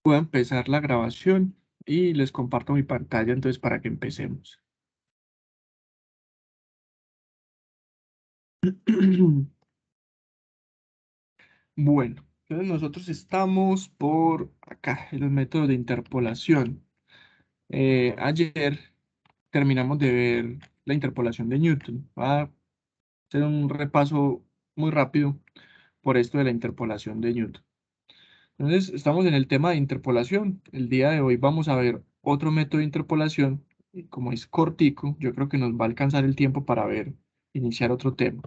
Voy a empezar la grabación y les comparto mi pantalla entonces para que empecemos. Bueno, entonces nosotros estamos por acá en los métodos de interpolación. Ayer terminamos de ver la interpolación de Newton. Voy a hacer un repaso muy rápido por esto de la interpolación de Newton. Entonces, estamos en el tema de interpolación. El día de hoy vamos a ver otro método de interpolación. Y como es cortico, yo creo que nos va a alcanzar el tiempo para iniciar otro tema.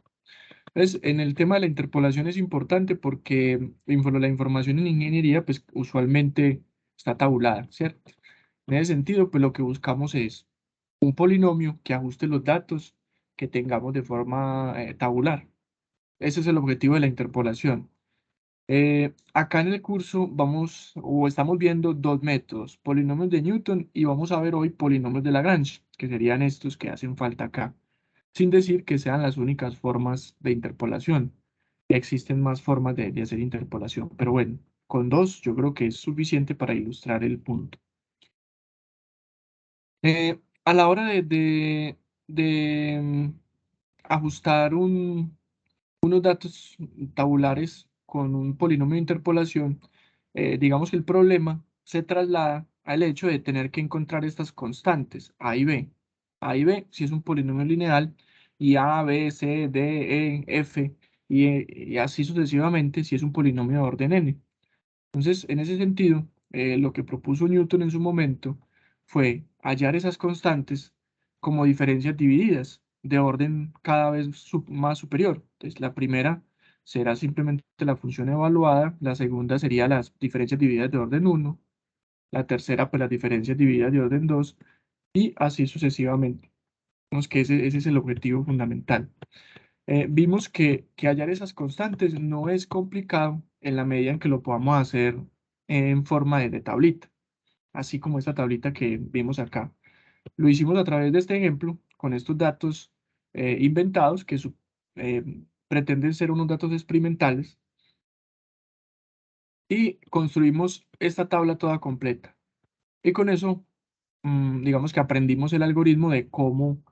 Entonces, en el tema de la interpolación es importante porque la información en ingeniería, pues usualmente está tabulada, ¿cierto? En ese sentido, pues lo que buscamos es un polinomio que ajuste los datos que tengamos de forma tabular. Ese es el objetivo de la interpolación. Acá en el curso vamos o estamos viendo dos métodos, polinomios de Newton y vamos a ver hoy polinomios de Lagrange, que serían estos que hacen falta acá, sin decir que sean las únicas formas de interpolación. Existen más formas de hacer interpolación, pero bueno, con dos yo creo que es suficiente para ilustrar el punto. A la hora de ajustar unos datos tabulares con un polinomio de interpolación, digamos que el problema se traslada al hecho de tener que encontrar estas constantes, A y B. A y B si es un polinomio lineal y A, B, C, D, E, F y así sucesivamente si es un polinomio de orden n. Entonces, en ese sentido, lo que propuso Newton en su momento fue hallar esas constantes como diferencias divididas de orden cada vez más superior. Entonces, la primera será simplemente la función evaluada, la segunda sería las diferencias divididas de orden 1, la tercera, pues las diferencias divididas de orden 2 y así sucesivamente. Vemos que ese es el objetivo fundamental. Vimos que hallar esas constantes no es complicado en la medida en que lo podamos hacer en forma de tablita, así como esta tablita que vimos acá. Lo hicimos a través de este ejemplo, con estos datos inventados que eh, pretenden ser unos datos experimentales y construimos esta tabla toda completa. Y con eso, digamos que aprendimos el algoritmo de cómo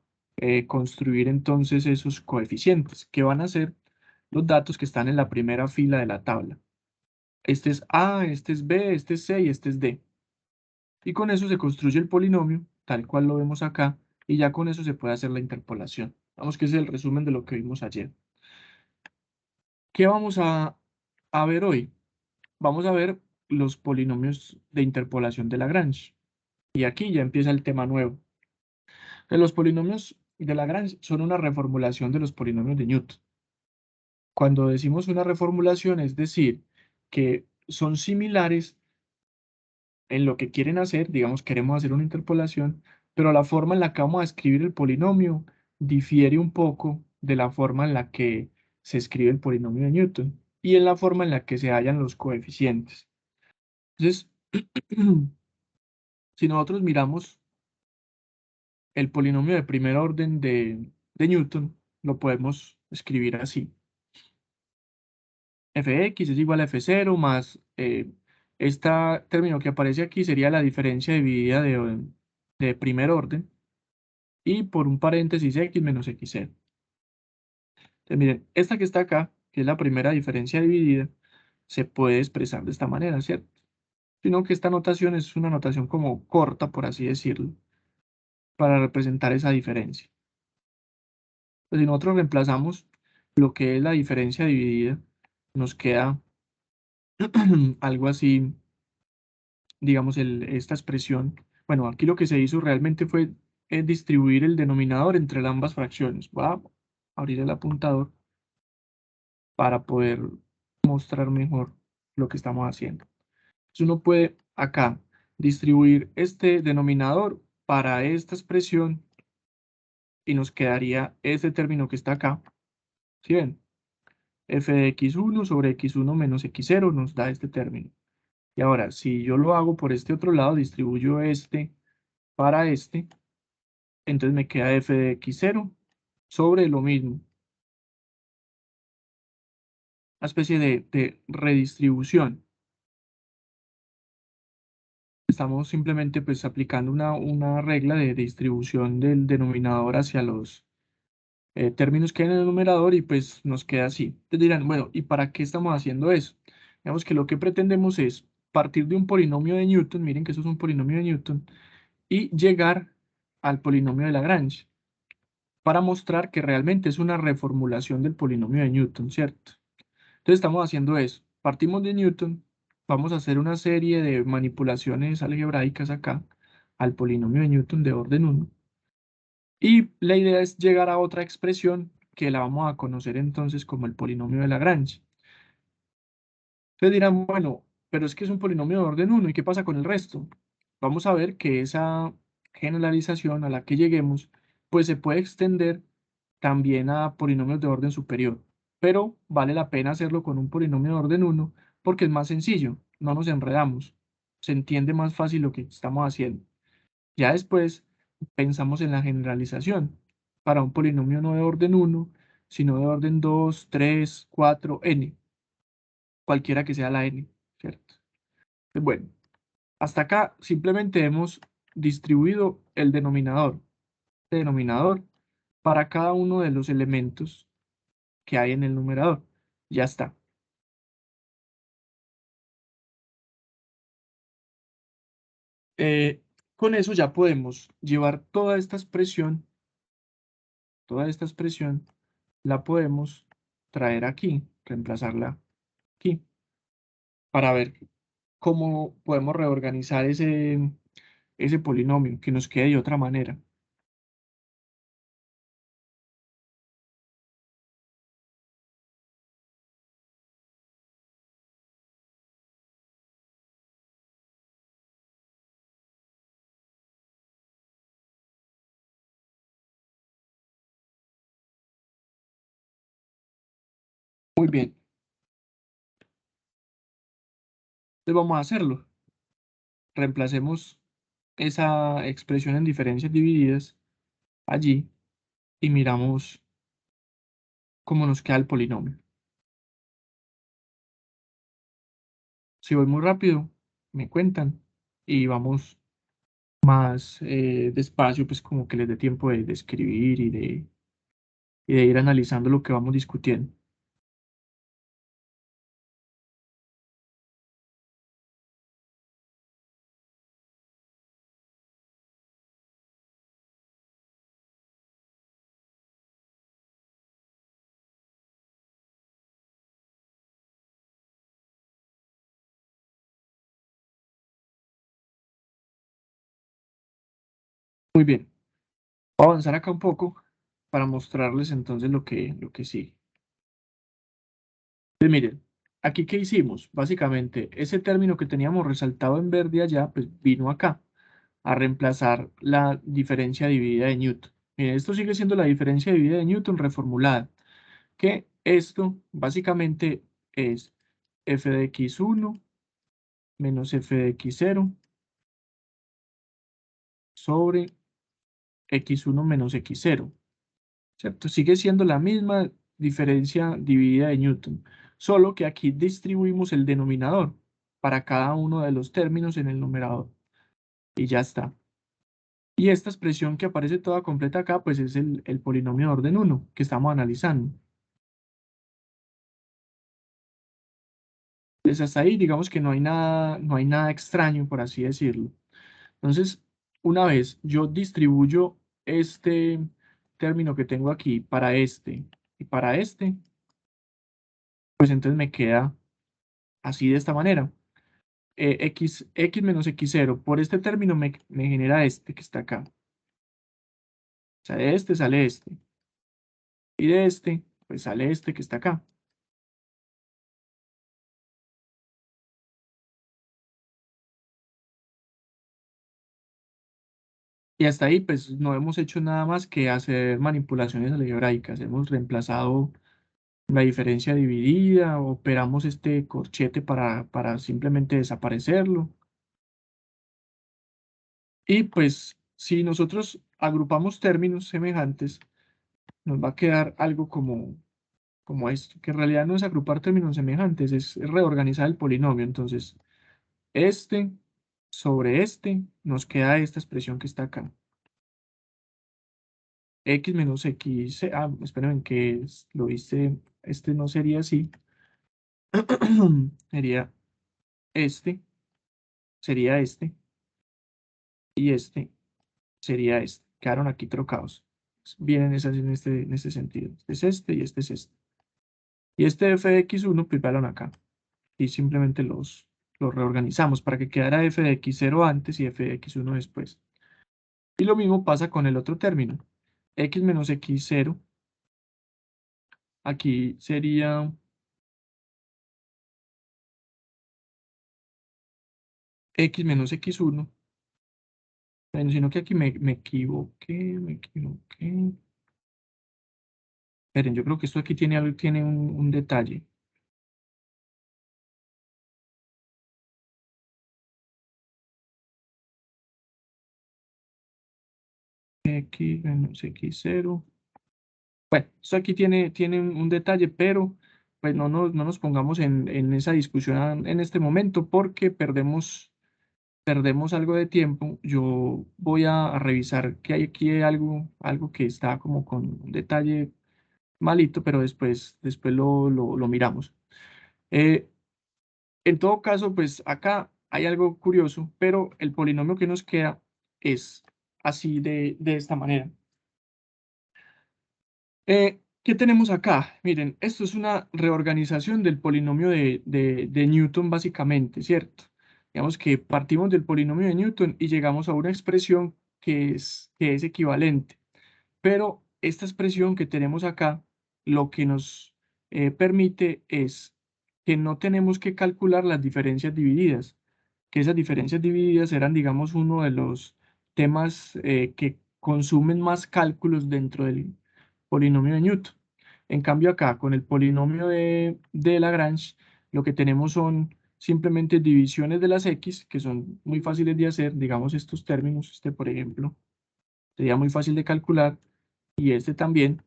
construir entonces esos coeficientes, que van a ser los datos que están en la primera fila de la tabla. Este es A, este es B, este es C y este es D. Y con eso se construye el polinomio, tal cual lo vemos acá, y ya con eso se puede hacer la interpolación. Vamos que ese es el resumen de lo que vimos ayer. ¿Qué vamos a ver hoy? Vamos a ver los polinomios de interpolación de Lagrange. Y aquí ya empieza el tema nuevo. Los polinomios de Lagrange son una reformulación de los polinomios de Newton. Cuando decimos una reformulación, es decir, que son similares en lo que quieren hacer, digamos, queremos hacer una interpolación, pero la forma en la que vamos a escribir el polinomio difiere un poco de la forma en la que se escribe el polinomio de Newton y en la forma en la que se hallan los coeficientes. Entonces, si nosotros miramos el polinomio de primer orden de Newton, lo podemos escribir así. Fx es igual a F0 más este término que aparece aquí sería la diferencia dividida de primer orden y por un paréntesis x menos x0. Entonces miren, esta que está acá, que es la primera diferencia dividida, se puede expresar de esta manera, ¿cierto? Sino que esta notación es una notación como corta, por así decirlo, para representar esa diferencia. Pues si nosotros reemplazamos lo que es la diferencia dividida, nos queda algo así, digamos, esta expresión. Bueno, aquí lo que se hizo realmente fue distribuir el denominador entre ambas fracciones. Voy a abrir el apuntador para poder mostrar mejor lo que estamos haciendo. Entonces uno puede acá distribuir este denominador para esta expresión y nos quedaría este término que está acá. ¿Sí ven? F de x1 sobre x1 menos x0 nos da este término. Y ahora, si yo lo hago por este otro lado, distribuyo este para este, entonces me queda f de x0 sobre lo mismo. Una especie de redistribución. estamos simplemente pues aplicando una regla de distribución del denominador hacia los términos que hay en el numerador y pues nos queda así. Te dirán, bueno, ¿y para qué estamos haciendo eso? Digamos que lo que pretendemos es partir de un polinomio de Newton, miren que eso es un polinomio de Newton, y llegar al polinomio de Lagrange para mostrar que realmente es una reformulación del polinomio de Newton, ¿cierto? Entonces estamos haciendo eso. Partimos de Newton, vamos a hacer una serie de manipulaciones algebraicas acá al polinomio de Newton de orden uno. Y la idea es llegar a otra expresión que la vamos a conocer entonces como el polinomio de Lagrange. Ustedes dirán, bueno, pero es que es un polinomio de orden uno, ¿y qué pasa con el resto? Vamos a ver que esa generalización a la que lleguemos, pues se puede extender también a polinomios de orden superior, pero vale la pena hacerlo con un polinomio de orden uno porque es más sencillo, no nos enredamos, se entiende más fácil lo que estamos haciendo. Ya después pensamos en la generalización para un polinomio no de orden uno, sino de orden 2, 3, 4, n, cualquiera que sea la n, ¿cierto? Pues bueno, hasta acá simplemente hemos distribuido el denominador para cada uno de los elementos que hay en el numerador. Ya está. Eh, con eso ya podemos llevar toda esta expresión la podemos traer aquí, reemplazarla aquí, para ver cómo podemos reorganizar ese polinomio, que nos quede de otra manera. Muy bien, entonces vamos a hacerlo. Reemplacemos esa expresión en diferencias divididas allí y miramos cómo nos queda el polinomio. Si voy muy rápido, me cuentan y vamos más despacio, pues como que les dé tiempo de escribir y de ir analizando lo que vamos discutiendo. Muy bien, voy a avanzar acá un poco para mostrarles entonces lo que sigue. Pues miren, aquí ¿qué hicimos? Básicamente, ese término que teníamos resaltado en verde allá, pues vino acá a reemplazar la diferencia dividida de Newton. Miren, esto sigue siendo la diferencia dividida de Newton reformulada, que esto básicamente es f de x1 menos f de x0 sobre x1 menos x0, ¿cierto? Sigue siendo la misma diferencia dividida de Newton, solo que aquí distribuimos el denominador para cada uno de los términos en el numerador y ya está. Y esta expresión que aparece toda completa acá, pues es el polinomio de orden uno que estamos analizando. Entonces hasta ahí digamos que no hay nada extraño, por así decirlo. Entonces, una vez yo distribuyo este término que tengo aquí para este y para este, pues entonces me queda así de esta manera. X menos x0 por este término me genera este que está acá. O sea, de este sale este. Y de este, pues sale este que está acá. Y hasta ahí, pues no hemos hecho nada más que hacer manipulaciones algebraicas. Hemos reemplazado la diferencia dividida, operamos este corchete para simplemente desaparecerlo. Y pues si nosotros agrupamos términos semejantes, nos va a quedar algo como esto, que en realidad no es agrupar términos semejantes, es reorganizar el polinomio. Entonces, este sobre este, nos queda esta expresión que está acá. X menos X, espérenme que lo hice, este no sería así. Sería este, sería este, y este sería este. Quedaron aquí trocados. Vienen esas en este sentido. Este es este y este es este. Y este f de x1, pues véanlo acá. Y simplemente los reorganizamos para que quedara f de x0 antes y f de x1 después. Y lo mismo pasa con el otro término. X menos x0. Aquí sería x menos x1. Bueno, sino que aquí me equivoqué, me equivoqué. Esperen, yo creo que esto aquí tiene un detalle. X menos x0. Bueno, esto aquí tiene un detalle, pero pues no nos pongamos en esa discusión en este momento porque perdemos algo de tiempo. Yo voy a revisar que hay aquí algo que está como con un detalle malito, pero después lo miramos. Eh, en todo caso, pues acá hay algo curioso, pero el polinomio que nos queda es así de esta manera. ¿Qué tenemos acá? Miren, esto es una reorganización del polinomio de Newton, básicamente, ¿cierto? Digamos que partimos del polinomio de Newton y llegamos a una expresión que es equivalente. Pero esta expresión que tenemos acá, lo que nos permite es que no tenemos que calcular las diferencias divididas, que esas diferencias divididas eran, digamos, uno de los temas que consumen más cálculos dentro del polinomio de Newton. En cambio acá, con el polinomio de Lagrange, lo que tenemos son simplemente divisiones de las x, que son muy fáciles de hacer, digamos estos términos, este por ejemplo, sería muy fácil de calcular, y este también,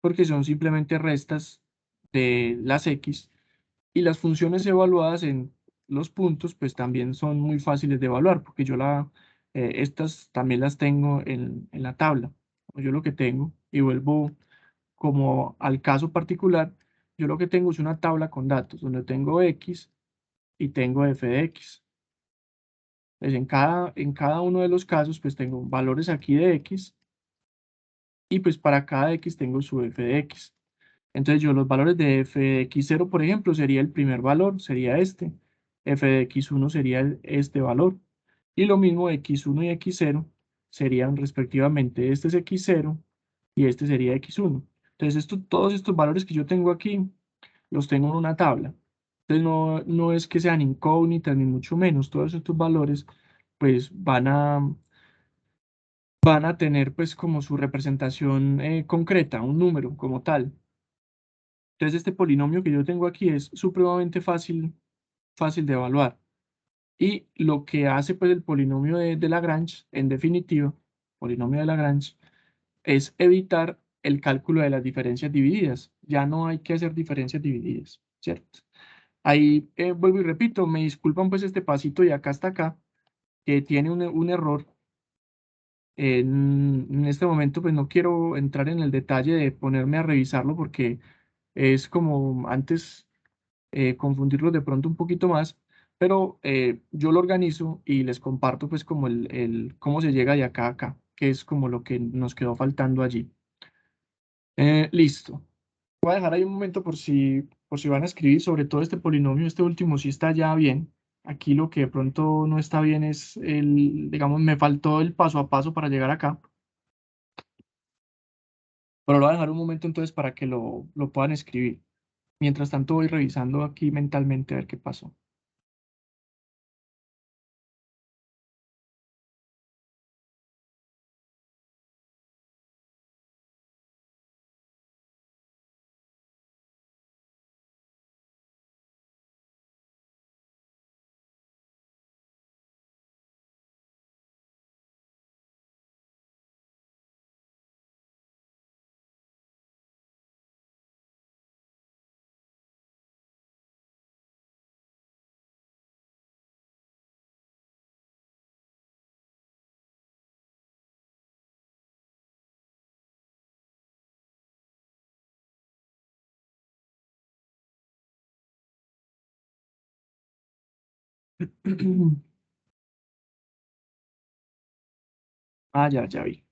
porque son simplemente restas de las x, y las funciones evaluadas en los puntos, pues también son muy fáciles de evaluar, porque estas también las tengo en la tabla. Yo lo que tengo, y vuelvo como al caso particular, yo lo que tengo es una tabla con datos, donde tengo x y tengo f de x. Pues en cada uno de los casos, pues tengo valores aquí de x, y pues para cada x tengo su f de x. Entonces yo los valores de f de x0, por ejemplo, sería el primer valor, sería este. F de x1 sería este valor. Y lo mismo x1 y x0 serían respectivamente, este es x0 y este sería x1. Entonces todos estos valores que yo tengo aquí, los tengo en una tabla. Entonces no es que sean incógnitas ni mucho menos. Todos estos valores pues van a tener pues como su representación concreta, un número como tal. Entonces este polinomio que yo tengo aquí es supremamente fácil de evaluar. Y lo que hace pues el polinomio de Lagrange, en definitiva, polinomio de Lagrange, es evitar el cálculo de las diferencias divididas. Ya no hay que hacer diferencias divididas, ¿cierto? Ahí vuelvo y repito, me disculpan pues este pasito de acá hasta acá, que tiene un error. En este momento pues no quiero entrar en el detalle de ponerme a revisarlo porque es como antes confundirlos de pronto un poquito más, pero yo lo organizo y les comparto pues como cómo se llega de acá a acá, que es como lo que nos quedó faltando allí. Listo. Voy a dejar ahí un momento por si van a escribir sobre todo este polinomio, este último sí está ya bien. Aquí lo que de pronto no está bien es digamos, me faltó el paso a paso para llegar acá, pero lo voy a dejar un momento entonces para que lo puedan escribir. Mientras tanto voy revisando aquí mentalmente a ver qué pasó. Ah, ya vi.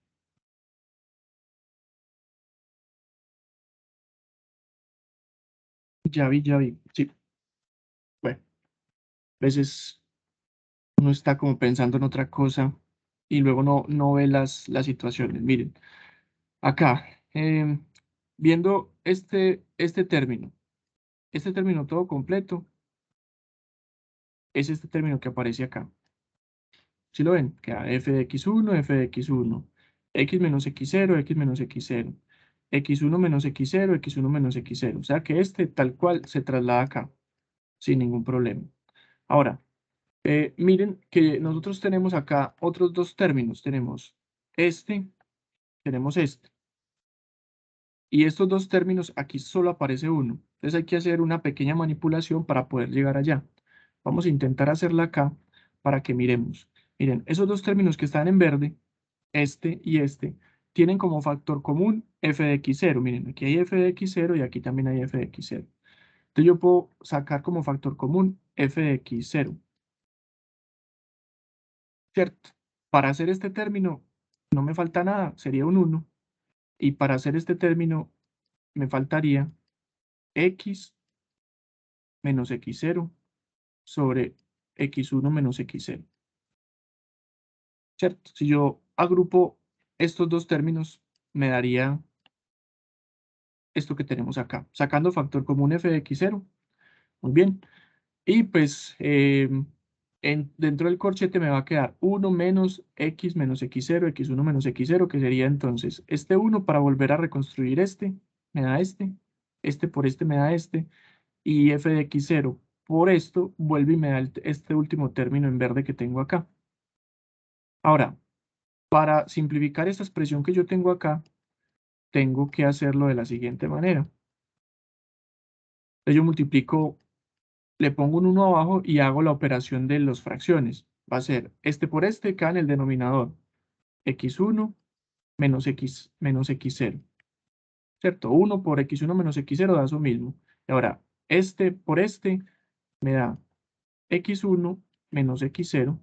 Ya vi. Sí, bueno, a veces uno está como pensando en otra cosa y luego no ve las situaciones. Miren, acá, viendo este término todo completo, es este término que aparece acá. ¿Sí lo ven? Queda f de x1, f de x1, x menos x0, x menos x0, x1 menos x0, x1 menos x0. O sea que este tal cual se traslada acá, sin ningún problema. Ahora, miren que nosotros tenemos acá otros dos términos. Este, tenemos este. Y estos dos términos, aquí solo aparece uno. Entonces hay que hacer una pequeña manipulación para poder llegar allá. Vamos a intentar hacerla acá para que miremos. Miren, esos dos términos que están en verde, este y este, tienen como factor común f de x0. Miren, aquí hay f de x0 y aquí también hay f de x0. Entonces yo puedo sacar como factor común f de x0, ¿cierto? Para hacer este término no me falta nada, sería un 1. Y para hacer este término me faltaría x menos x0 sobre x1 menos x0, ¿cierto? Si yo agrupo estos dos términos, me daría esto que tenemos acá, sacando factor común f de x0. Muy bien. Y pues dentro del corchete me va a quedar 1 menos x menos x0, x1 menos x0, que sería entonces este 1 para volver a reconstruir este, me da este por este me da este, y f de x0 por esto vuelve y me da este último término en verde que tengo acá. Ahora, para simplificar esta expresión que yo tengo acá, tengo que hacerlo de la siguiente manera. Entonces yo multiplico, le pongo un 1 abajo y hago la operación de las fracciones. Va a ser este por este, queda en el denominador. X1 menos x menos x0. ¿Cierto? 1 por x1 menos x0 da eso mismo. Y ahora, este por este me da x1 menos x0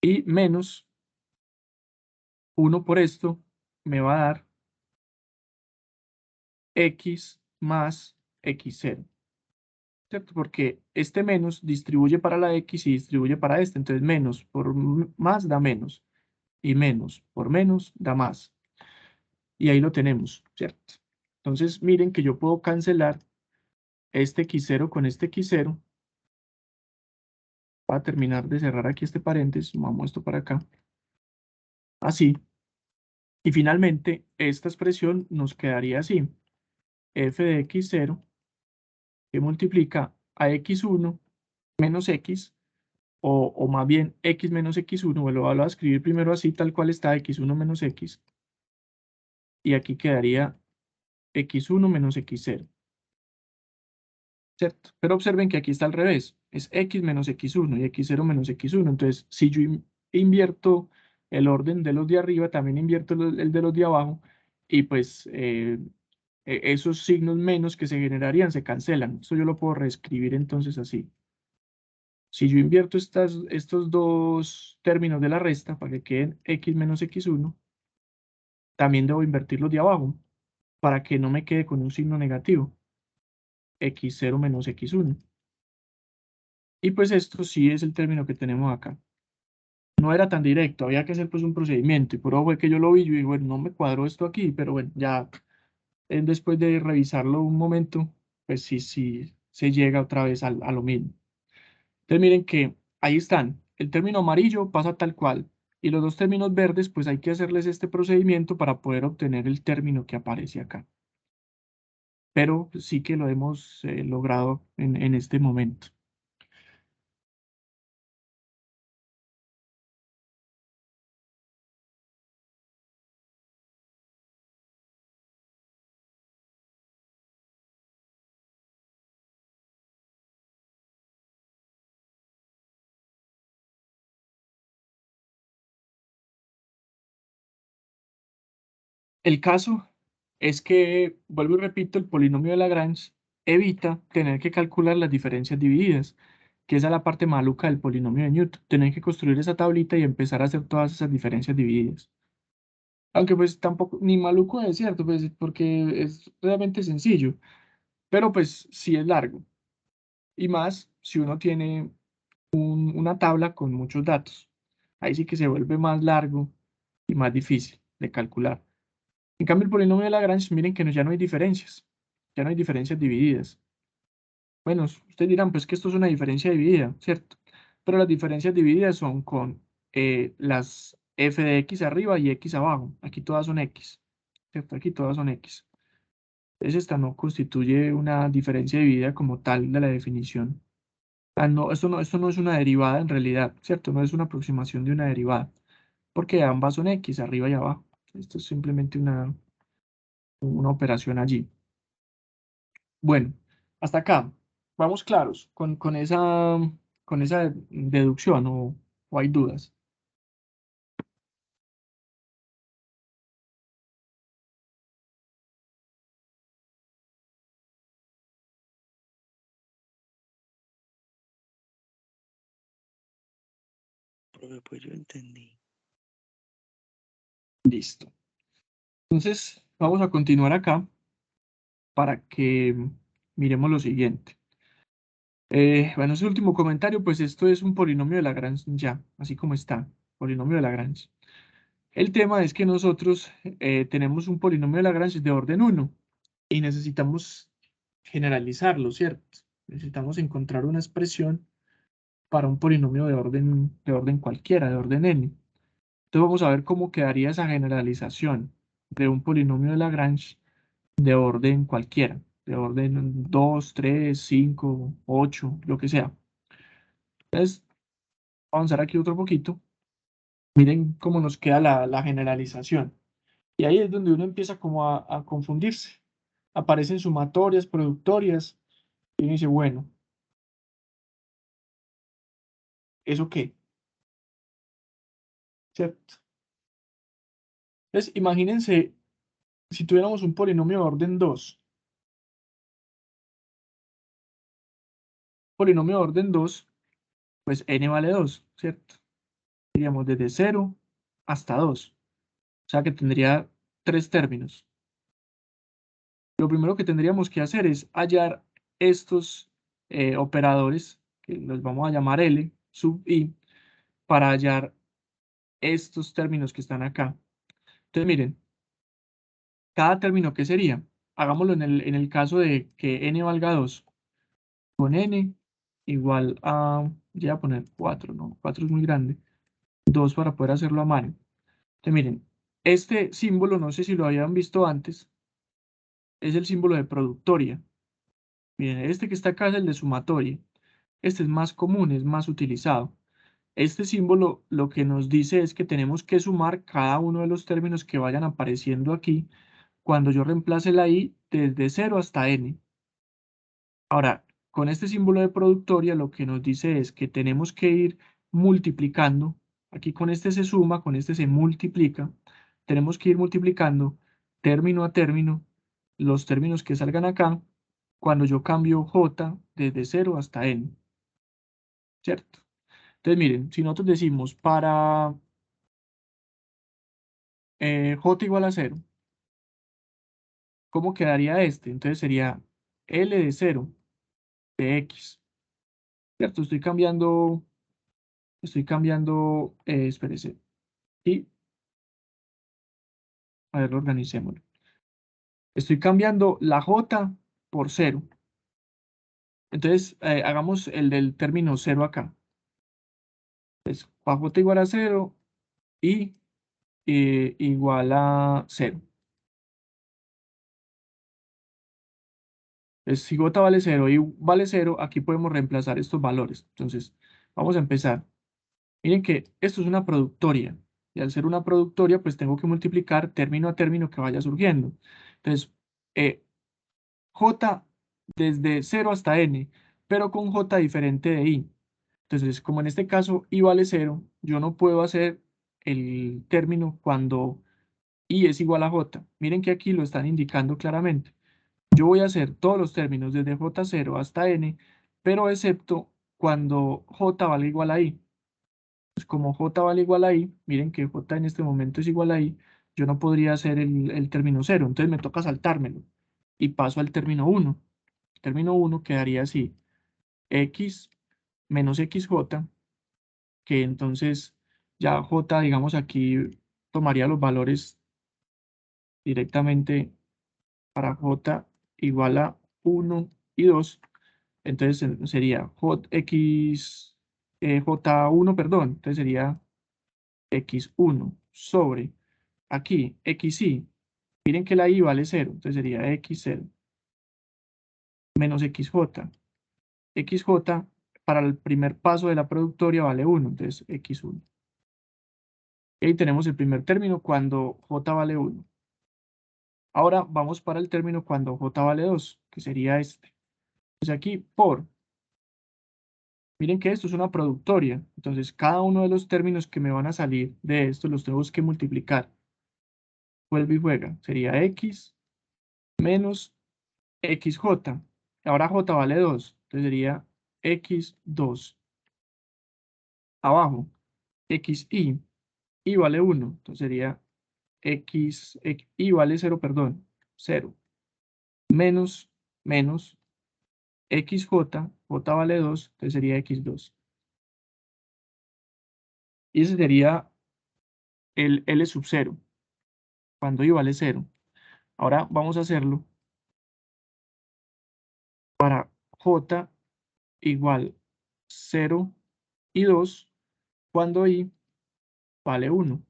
y menos 1 por esto me va a dar x más x0. ¿Cierto? Porque este menos distribuye para la x y distribuye para este. Entonces menos por más da menos. Y menos por menos da más. Y ahí lo tenemos, ¿cierto? Entonces miren que yo puedo cancelar este x0 con este x0. Para terminar de cerrar aquí este paréntesis, vamos esto para acá. Así. Y finalmente esta expresión nos quedaría así. F de x0 que multiplica a x1 menos x, o más bien x menos x1, lo voy a escribir primero así, tal cual está, x1 menos x, y aquí quedaría x1 menos x0, ¿cierto? Pero observen que aquí está al revés, es x menos x1 y x0 menos x1, entonces si yo invierto el orden de los de arriba, también invierto el de los de abajo, y pues esos signos menos que se generarían se cancelan. Eso yo lo puedo reescribir entonces así. Si yo invierto estos dos términos de la resta para que queden x menos x1, también debo invertir los de abajo para que no me quede con un signo negativo, x0 menos x1. Y pues esto sí es el término que tenemos acá. No era tan directo, había que hacer pues un procedimiento y por eso fue que yo lo vi y digo, bueno, no me cuadró esto aquí, pero bueno, ya después de revisarlo un momento, pues sí se llega otra vez a lo mismo. Entonces miren que ahí están. El término amarillo pasa tal cual. Y los dos términos verdes, pues hay que hacerles este procedimiento para poder obtener el término que aparece acá. Pero sí que lo hemos logrado en este momento. El caso es que, vuelvo y repito, el polinomio de Lagrange evita tener que calcular las diferencias divididas. que esa es la parte maluca del polinomio de Newton. Tienen que construir esa tablita y empezar a hacer todas esas diferencias divididas. Aunque pues tampoco, ni maluco es cierto, pues porque es realmente sencillo, pero pues sí es largo. Y más si uno tiene una tabla con muchos datos. Ahí sí que se vuelve más largo y más difícil de calcular. En cambio, el polinomio de Lagrange, miren que ya no hay diferencias. Ya no hay diferencias divididas. Bueno, ustedes dirán, pues que esto es una diferencia dividida, ¿cierto? Pero las diferencias divididas son con las f de x arriba y x abajo. Aquí todas son x, ¿cierto? Aquí todas son x. Entonces esta no constituye una diferencia dividida como tal de la definición. Ah, no, esto no es una derivada en realidad, ¿cierto? No es una aproximación de una derivada, porque ambas son x, arriba y abajo. Esto es simplemente una operación allí. Bueno, hasta acá. Vamos claros con esa deducción o hay dudas. Profe, pues yo entendí. Listo. Entonces, vamos a continuar acá para que miremos lo siguiente. Bueno, ese último comentario, pues esto es un polinomio de Lagrange ya, así como está, polinomio de Lagrange. El tema es que nosotros tenemos un polinomio de Lagrange de orden 1 y necesitamos generalizarlo, ¿cierto? Necesitamos encontrar una expresión para un polinomio de orden cualquiera, de orden n. Entonces vamos a ver cómo quedaría esa generalización de un polinomio de Lagrange de orden cualquiera, de orden 2, 3, 5, 8, lo que sea. Entonces, vamos a avanzar aquí otro poquito. Miren cómo nos queda la generalización. Y ahí es donde uno empieza como a confundirse. Aparecen sumatorias, productorias, y uno dice, bueno, ¿eso qué? ¿Cierto? Entonces, imagínense si tuviéramos un polinomio de orden 2. Polinomio de orden 2, pues n vale 2, ¿cierto? Diríamos desde 0 hasta 2. O sea que tendría 3 términos. Lo primero que tendríamos que hacer es hallar estos operadores, que los vamos a llamar L sub I, para hallar estos términos que están acá. Entonces, miren, cada término, ¿qué sería? Hagámoslo en el caso de que n valga 2. Con n igual a, ya voy a poner 4, ¿no? 4 es muy grande. 2 para poder hacerlo a mano. Entonces, miren, este símbolo, no sé si lo habían visto antes, es el símbolo de productoria. Miren, este que está acá es el de sumatoria. Este es más común, es más utilizado. Este símbolo lo que nos dice es que tenemos que sumar cada uno de los términos que vayan apareciendo aquí cuando yo reemplace la i desde 0 hasta n. Ahora, con este símbolo de productoria lo que nos dice es que tenemos que ir multiplicando. Aquí con este se suma, con este se multiplica. Tenemos que ir multiplicando término a término los términos que salgan acá cuando yo cambio j desde 0 hasta n, ¿cierto? Entonces miren, si nosotros decimos para j igual a 0, ¿cómo quedaría este? Entonces sería L de 0 de x, ¿cierto? Estoy cambiando, espérese, y a ver, organicémoslo. Estoy cambiando la j por 0. Entonces, hagamos el del término 0 acá. Entonces, para j igual a 0 y igual a 0. Entonces, si j vale 0 y vale 0, aquí podemos reemplazar estos valores. Entonces, vamos a empezar. Miren que esto es una productoria. Y al ser una productoria, pues tengo que multiplicar término a término que vaya surgiendo. Entonces, j desde 0 hasta n, pero con j diferente de i. Entonces, como en este caso i vale 0, yo no puedo hacer el término cuando i es igual a j. Miren que aquí lo están indicando claramente. Yo voy a hacer todos los términos desde j0 hasta n, pero excepto cuando j vale igual a i. Pues como j vale igual a i, miren que j en este momento es igual a i, yo no podría hacer el término 0, entonces me toca saltármelo y paso al término 1. El término 1 quedaría así, x menos xj, que entonces ya j, digamos aquí, tomaría los valores directamente para j igual a 1 y 2, entonces sería j1, perdón, entonces sería x1 sobre aquí xi, miren que la i vale 0, entonces sería x0 menos xj. xj para el primer paso de la productoria vale 1, entonces x1. Y ahí tenemos el primer término cuando j vale 1. Ahora vamos para el término cuando j vale 2, que sería este. Entonces aquí por, miren que esto es una productoria, entonces cada uno de los términos que me van a salir de esto los tengo que multiplicar. Vuelve y juega, sería x menos xj. Ahora j vale 2, entonces sería x2. Abajo, xi, i vale 1, entonces sería i vale 0, perdón, 0. Menos xj, j vale 2, entonces sería x2. Y ese sería el L sub 0, cuando i vale 0. Ahora vamos a hacerlo para j igual 0 y 2, cuando i vale 1.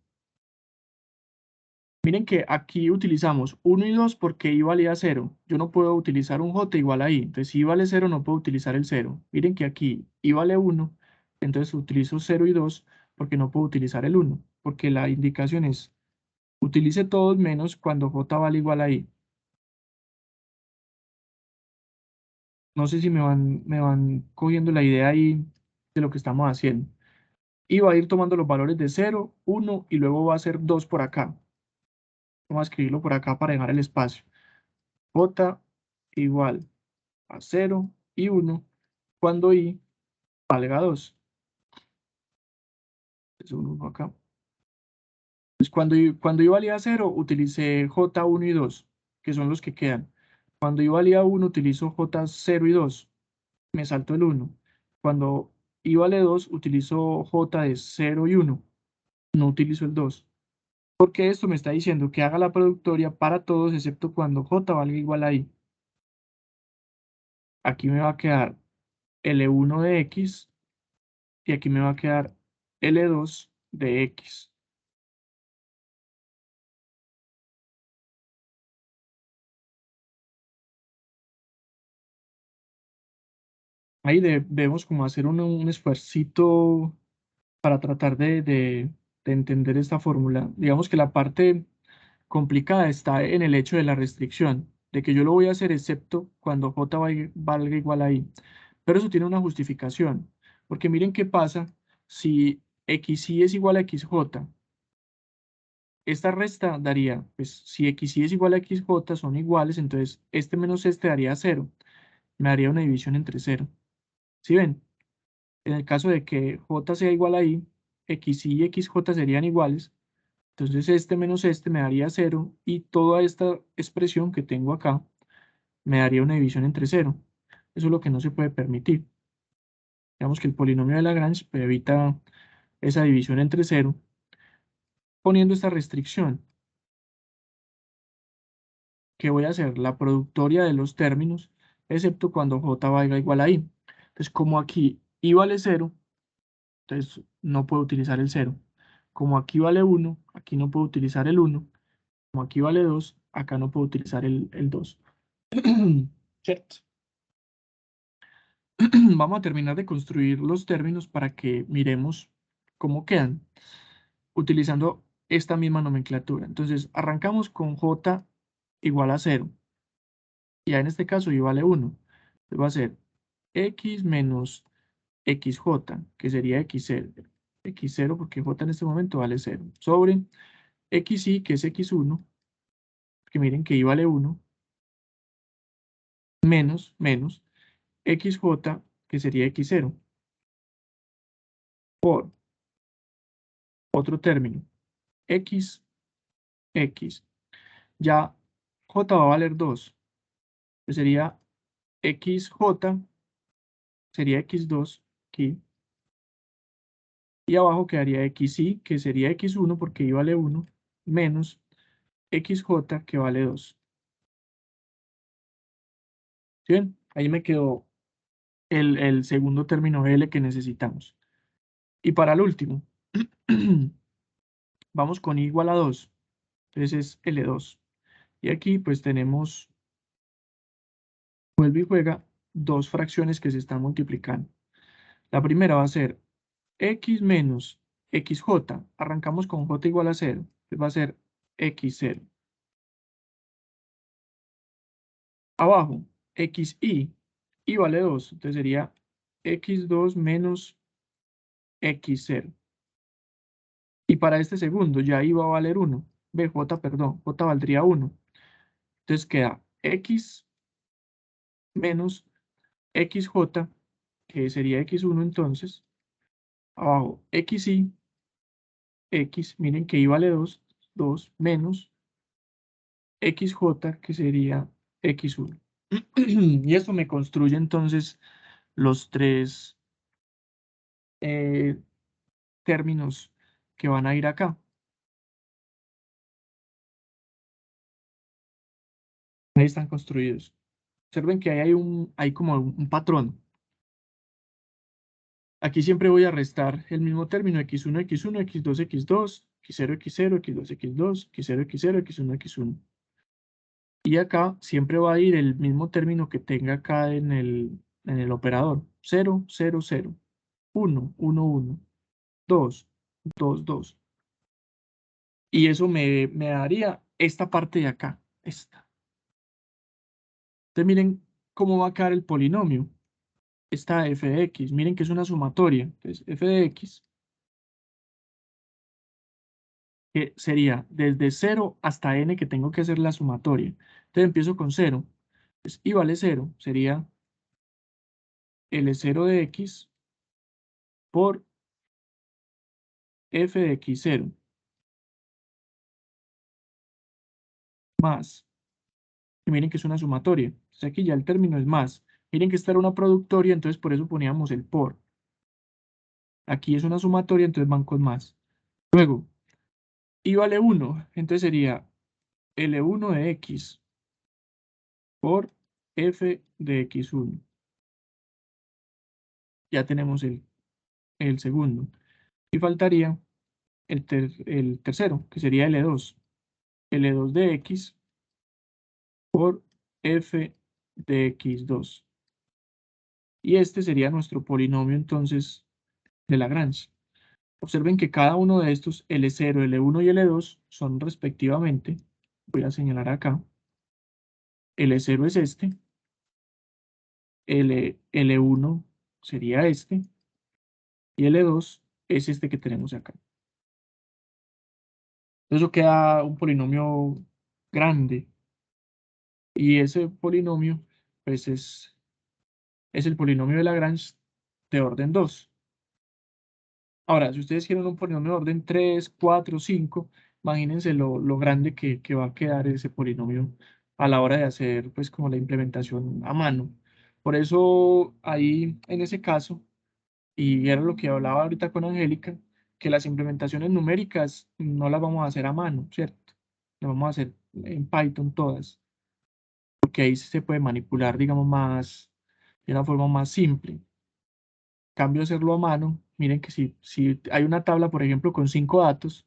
Miren que aquí utilizamos 1 y 2 porque i valía 0. Yo no puedo utilizar un j igual a i. Entonces, si i vale 0, no puedo utilizar el 0. Miren que aquí i vale 1. Entonces, utilizo 0 y 2 porque no puedo utilizar el 1. Porque la indicación es, utilice todos menos cuando j vale igual a i. No sé si me van cogiendo la idea ahí de lo que estamos haciendo. Y va a ir tomando los valores de 0, 1 y luego va a ser 2 por acá. Vamos a escribirlo por acá para dejar el espacio. J igual a 0 y 1 cuando i valga 2. Es un 1 acá. Entonces, cuando i valía 0, utilicé J1 y 2, que son los que quedan. Cuando i valía 1, utilizo J0 y 2. Me salto el 1. Cuando i vale 2, utilizo J de 0 y 1. No utilizo el 2. Porque esto me está diciendo que haga la productoria para todos excepto cuando j valga igual a i. Aquí me va a quedar L1 de x y aquí me va a quedar L2 de x. Ahí debemos como hacer un esfuercito para tratar de entender esta fórmula. Digamos que la parte complicada está en el hecho de la restricción, de que yo lo voy a hacer excepto cuando j valga igual a i. Pero eso tiene una justificación, porque miren qué pasa si xy es igual a xj. Esta resta daría, pues si xy es igual a xj son iguales, entonces este menos este daría 0. Me daría una división entre 0. ¿Sí ven? En el caso de que j sea igual a i, xy y xj serían iguales. Entonces este menos este me daría 0 y toda esta expresión que tengo acá me daría una división entre 0. Eso es lo que no se puede permitir. Digamos que el polinomio de Lagrange pues, evita esa división entre 0 poniendo esta restricción, que voy a hacer la productoria de los términos, excepto cuando j valga igual a i. Entonces, como aquí i vale 0, entonces no puedo utilizar el 0. Como aquí vale 1, aquí no puedo utilizar el 1. Como aquí vale 2, acá no puedo utilizar el 2. ¿Cierto? Vamos a terminar de construir los términos para que miremos cómo quedan, utilizando esta misma nomenclatura. Entonces, arrancamos con j igual a 0. Ya en este caso y vale 1. Entonces va a ser x menos xj, que sería x0. x0 porque j en este momento vale 0. Sobre xy, que es x1, que miren que y vale 1, menos xj, que sería x0. por otro término, x, x. Ya j va a valer 2. Entonces sería xj, sería x2 aquí. Y abajo quedaría xy, que sería x1 porque y vale 1, menos xj, que vale 2. ¿Sí ven? Ahí me quedó el segundo término L que necesitamos. Y para el último, vamos con y igual a 2. Entonces es L2. Y aquí pues tenemos, vuelve y juega, dos fracciones que se están multiplicando. La primera va a ser x menos xj. Arrancamos con j igual a 0. Entonces va a ser x0. Abajo, xy. Y vale 2. Entonces sería x2 menos x0. Y para este segundo ya iba a valer 1. Perdón, j valdría 1. Entonces queda x menos xj, que sería x1 entonces. Abajo, xy, x, miren que y vale 2, 2 menos xj, que sería x1. Y esto me construye entonces los tres términos que van a ir acá. Ahí están construidos. Observen que ahí hay como un patrón. Aquí siempre voy a restar el mismo término, x1, x1, x2, x2, x0, x0, x2, x2, x0, x0, x1, x1. Y acá siempre va a ir el mismo término que tenga acá en el operador. 0, 0, 0, 1, 1, 1, 2, 2, 2. Y eso me daría esta parte de acá, esta. Entonces miren cómo va a quedar el polinomio. Esta f de x, miren que es una sumatoria. Entonces f de x, que sería desde 0 hasta n que tengo que hacer la sumatoria. Entonces empiezo con 0. Entonces, y vale 0, sería L0 de x por f de x0 más, y miren que es una sumatoria. Entonces aquí ya el término es más. Miren que esta era una productoria, entonces por eso poníamos el por. Aquí es una sumatoria, entonces van con más. Luego, y vale 1, entonces sería L1 de x por f de x1. Ya tenemos el segundo. Y faltaría el tercero, que sería L2. L2 de x por f de x2. Y este sería nuestro polinomio entonces de Lagrange. Observen que cada uno de estos, L0, L1 y L2, son respectivamente, voy a señalar acá, L0 es este, L1 sería este, y L2 es este que tenemos acá. Entonces eso queda un polinomio grande, y ese polinomio, pues es el polinomio de Lagrange de orden 2. Ahora, si ustedes quieren un polinomio de orden 3, 4, 5, imagínense lo grande que va a quedar ese polinomio a la hora de hacer, pues, como la implementación a mano. Por eso, ahí, en ese caso, y era lo que hablaba ahorita con Angélica, que las implementaciones numéricas no las vamos a hacer a mano, ¿cierto? Las vamos a hacer en Python todas, porque ahí se puede manipular, digamos, más, de una forma más simple. Cambio hacerlo a mano, miren que si hay una tabla, por ejemplo, con 5 datos,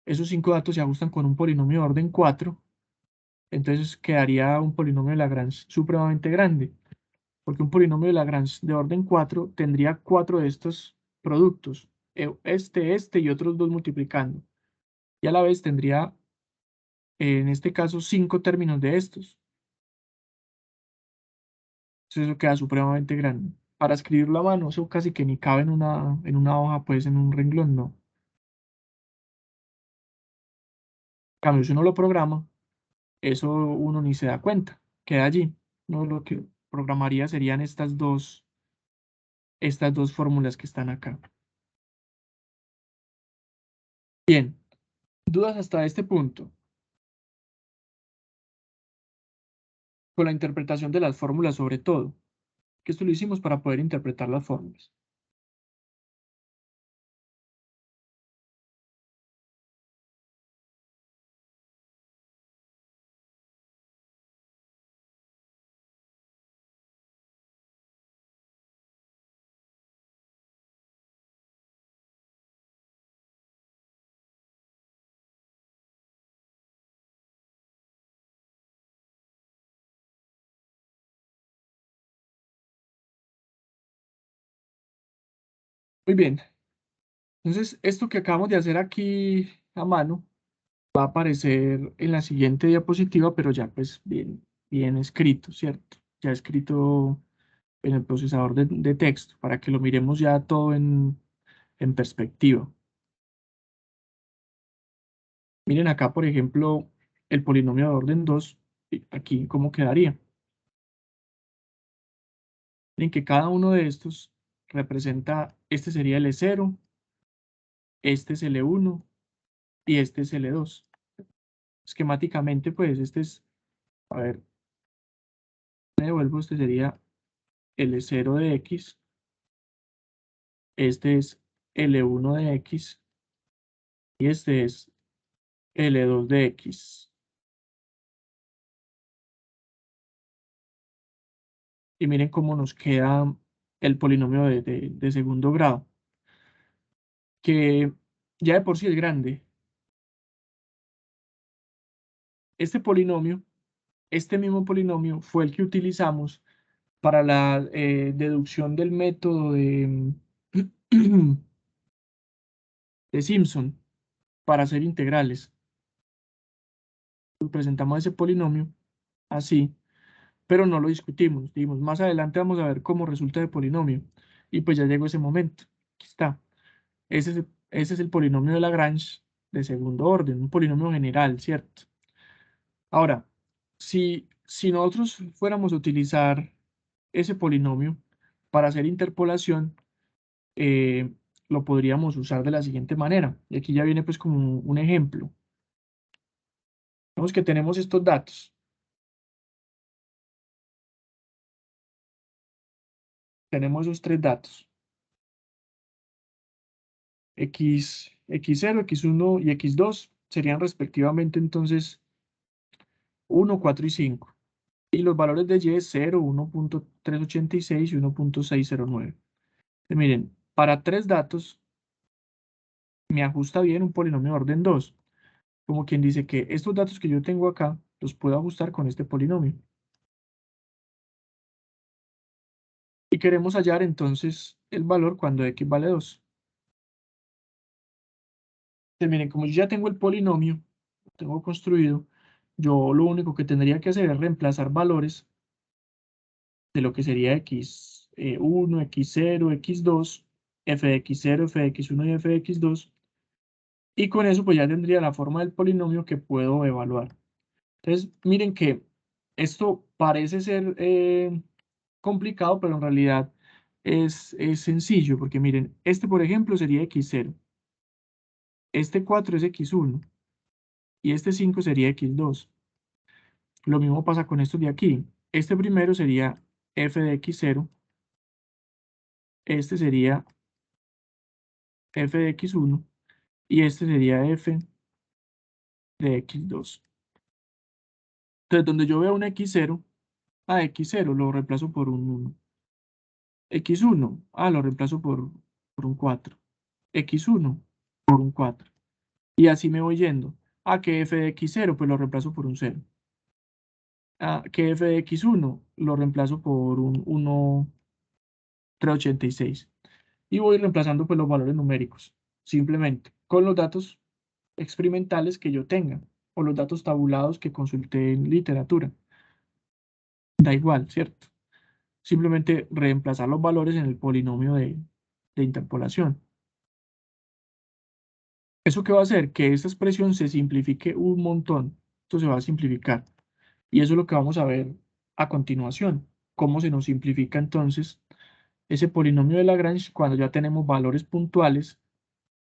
esos 5 datos se ajustan con un polinomio de orden 4, entonces quedaría un polinomio de Lagrange supremamente grande, porque un polinomio de Lagrange de orden 4 tendría 4 de estos productos, este y otros dos multiplicando, y a la vez tendría, en este caso, 5 términos de estos. Entonces eso queda supremamente grande. Para escribirlo a mano, eso casi que ni cabe en una hoja, pues en un renglón, no. En cambio, si uno lo programa, eso uno ni se da cuenta, queda allí. No, lo que programaría serían estas dos fórmulas que están acá. Bien, ¿dudas hasta este punto? Con la interpretación de las fórmulas sobre todo, que esto lo hicimos para poder interpretar las fórmulas. Muy bien, entonces esto que acabamos de hacer aquí a mano va a aparecer en la siguiente diapositiva, pero ya pues bien escrito, ¿cierto? Ya escrito en el procesador de texto, para que lo miremos ya todo en perspectiva. Miren acá, por ejemplo, el polinomio de orden 2, aquí cómo quedaría. Miren que cada uno de estos representa, este sería el E0, este es el E1 y este es el E2. Esquemáticamente, pues este es, a ver, me devuelvo, este sería el E0 de X, este es el E1 de X y este es el E2 de X. Y miren cómo nos queda el polinomio de segundo grado, que ya de por sí es grande. Este polinomio, este mismo polinomio fue el que utilizamos para la deducción del método de Simpson para hacer integrales. Presentamos ese polinomio así, pero no lo discutimos. Dijimos, más adelante vamos a ver cómo resulta de polinomio. Y pues ya llegó ese momento. Aquí está. Ese es el polinomio de Lagrange de segundo orden, un polinomio general, ¿cierto? Ahora, si nosotros fuéramos a utilizar ese polinomio para hacer interpolación, eh, lo podríamos usar de la siguiente manera. Y aquí ya viene pues como un ejemplo. Vemos que tenemos estos datos. Tenemos esos tres datos. X0, X1 y X2 serían respectivamente entonces 1, 4 y 5. Y los valores de Y es 0, 1.386 y 1.609. Miren, para tres datos me ajusta bien un polinomio de orden 2. Como quien dice que estos datos que yo tengo acá los puedo ajustar con este polinomio. Y queremos hallar entonces el valor cuando X vale 2. Entonces, miren, como yo ya tengo el polinomio, lo tengo construido, yo lo único que tendría que hacer es reemplazar valores de lo que sería X1, X0, X2, f de X0, f de X1 y f de X2. Y con eso pues ya tendría la forma del polinomio que puedo evaluar. Entonces, miren que esto parece ser complicado, pero en realidad es sencillo, porque miren, este por ejemplo sería X0, este 4 es X1 y este 5 sería X2. Lo mismo pasa con estos de aquí. Este primero sería f de X0, este sería f de X1 y este sería f de X2. Entonces, donde yo veo un X0, a X0 lo reemplazo por un 1. X1, lo reemplazo por un 4. X1 por un 4. Y así me voy yendo. Que f de X0, pues lo reemplazo por un 0. Que f de X1 lo reemplazo por un 1,386. Y voy reemplazando pues los valores numéricos, simplemente, con los datos experimentales que yo tenga, o los datos tabulados que consulté en literatura. Da igual, ¿cierto? Simplemente reemplazar los valores en el polinomio de interpolación. ¿Eso qué va a hacer? Que esta expresión se simplifique un montón. Esto se va a simplificar. Y eso es lo que vamos a ver a continuación. Cómo se nos simplifica entonces ese polinomio de Lagrange cuando ya tenemos valores puntuales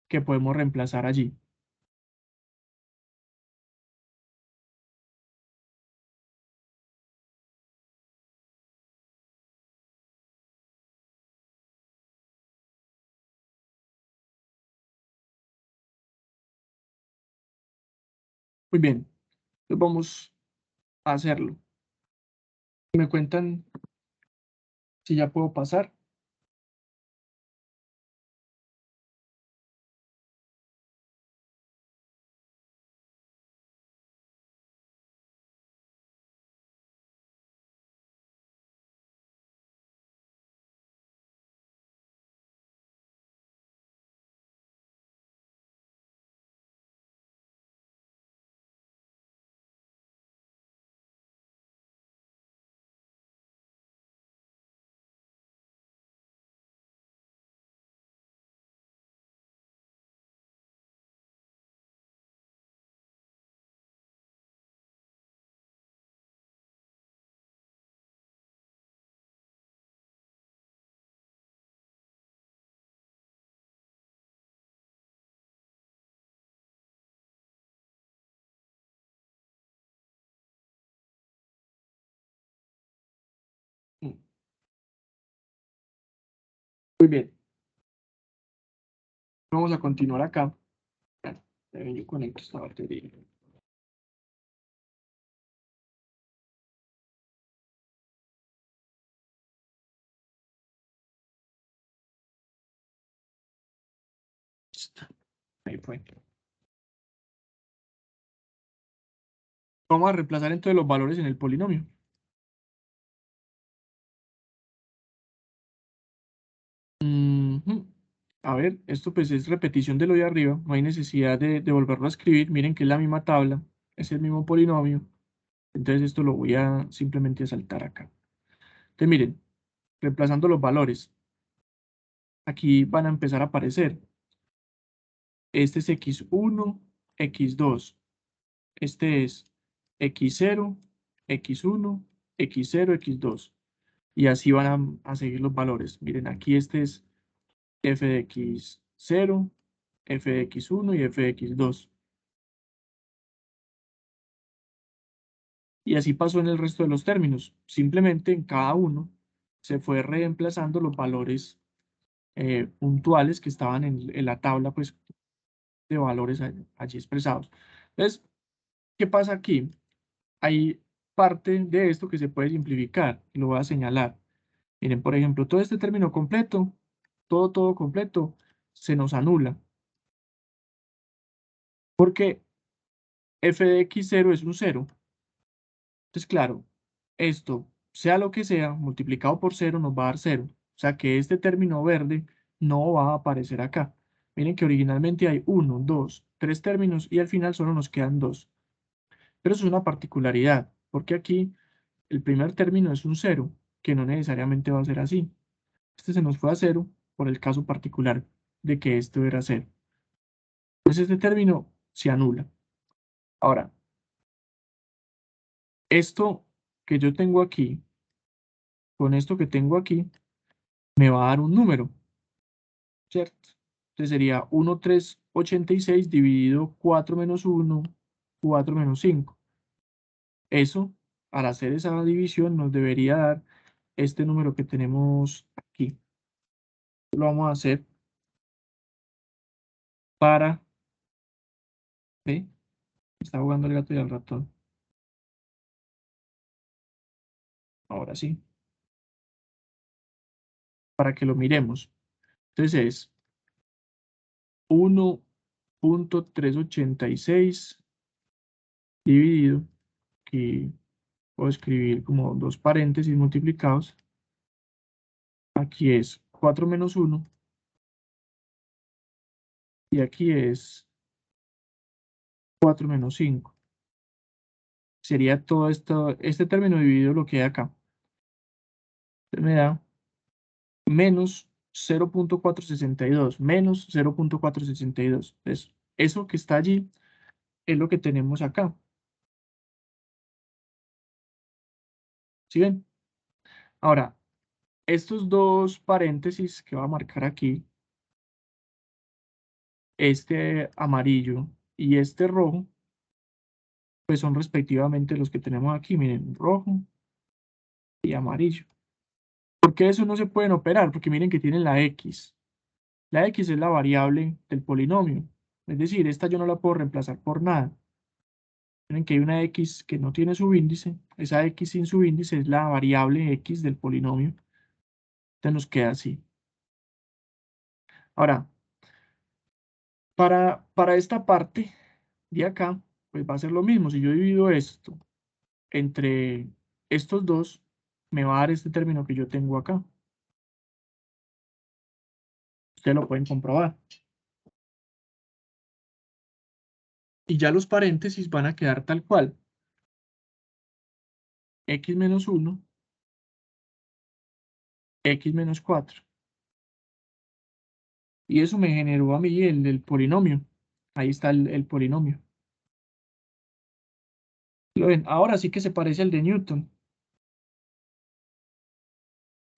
que podemos reemplazar allí. Muy bien, entonces vamos a hacerlo. Me cuentan si ya puedo pasar. Muy bien, vamos a continuar acá. Bueno, yo conecto esta batería. Ahí fue. Vamos a reemplazar entonces los valores en el polinomio. Ujú. A ver, esto pues es repetición de lo de arriba, no hay necesidad de volverlo a escribir. Miren que es la misma tabla, es el mismo polinomio. Entonces esto lo voy a simplemente saltar acá. Entonces miren, reemplazando los valores, aquí van a empezar a aparecer. Este es x1, x2. Este es x0, x1, x0, x2. Y así van a seguir los valores. Miren, aquí este es f de x0, f de x1 y f de x2. Y así pasó en el resto de los términos. Simplemente en cada uno se fue reemplazando los valores puntuales que estaban en la tabla pues, de valores allí expresados. Entonces, ¿qué pasa aquí? Hay parte de esto que se puede simplificar, y lo voy a señalar. Miren, por ejemplo, todo este término completo, todo completo, se nos anula. Porque f de x0 es un 0. Entonces, claro, esto, sea lo que sea, multiplicado por 0 nos va a dar 0. O sea que este término verde no va a aparecer acá. Miren que originalmente hay 1, 2, 3 términos y al final solo nos quedan 2. Pero eso es una particularidad, porque aquí el primer término es un 0, que no necesariamente va a ser así. Este se nos fue a 0 por el caso particular de que esto era 0. Entonces este término se anula. Ahora, esto que yo tengo aquí, con esto que tengo aquí, me va a dar un número, ¿cierto? Entonces sería 1,386 dividido 4 menos 1, 4 menos 5. Eso, al hacer esa división, nos debería dar este número que tenemos aquí. Lo vamos a hacer para... ¿Ve? Está jugando el gato y el ratón. Ahora sí. Para que lo miremos. Entonces es 1,386 dividido, aquí puedo escribir como dos paréntesis multiplicados. Aquí es 4 menos 1 y aquí es 4 menos 5. Sería todo esto, este término dividido lo que hay acá. Entonces me da menos 0,462, menos 0,462. Entonces, eso que está allí es lo que tenemos acá. ¿Sí ven? Ahora, estos dos paréntesis que va a marcar aquí, este amarillo y este rojo, pues son respectivamente los que tenemos aquí. Miren, rojo y amarillo. ¿Por qué eso no se pueden operar? Porque miren que tienen la X. La X es la variable del polinomio. Es decir, esta yo no la puedo reemplazar por nada. Miren que hay una x que no tiene subíndice. Esa x sin subíndice es la variable x del polinomio. Entonces nos queda así. Ahora, para esta parte de acá, pues va a ser lo mismo. Si yo divido esto entre estos dos, me va a dar este término que yo tengo acá. Ustedes lo pueden comprobar. Y ya los paréntesis van a quedar tal cual. X menos 1, X menos 4. Y eso me generó a mí el polinomio. Ahí está el polinomio. ¿Lo ven? Ahora sí que se parece al de Newton.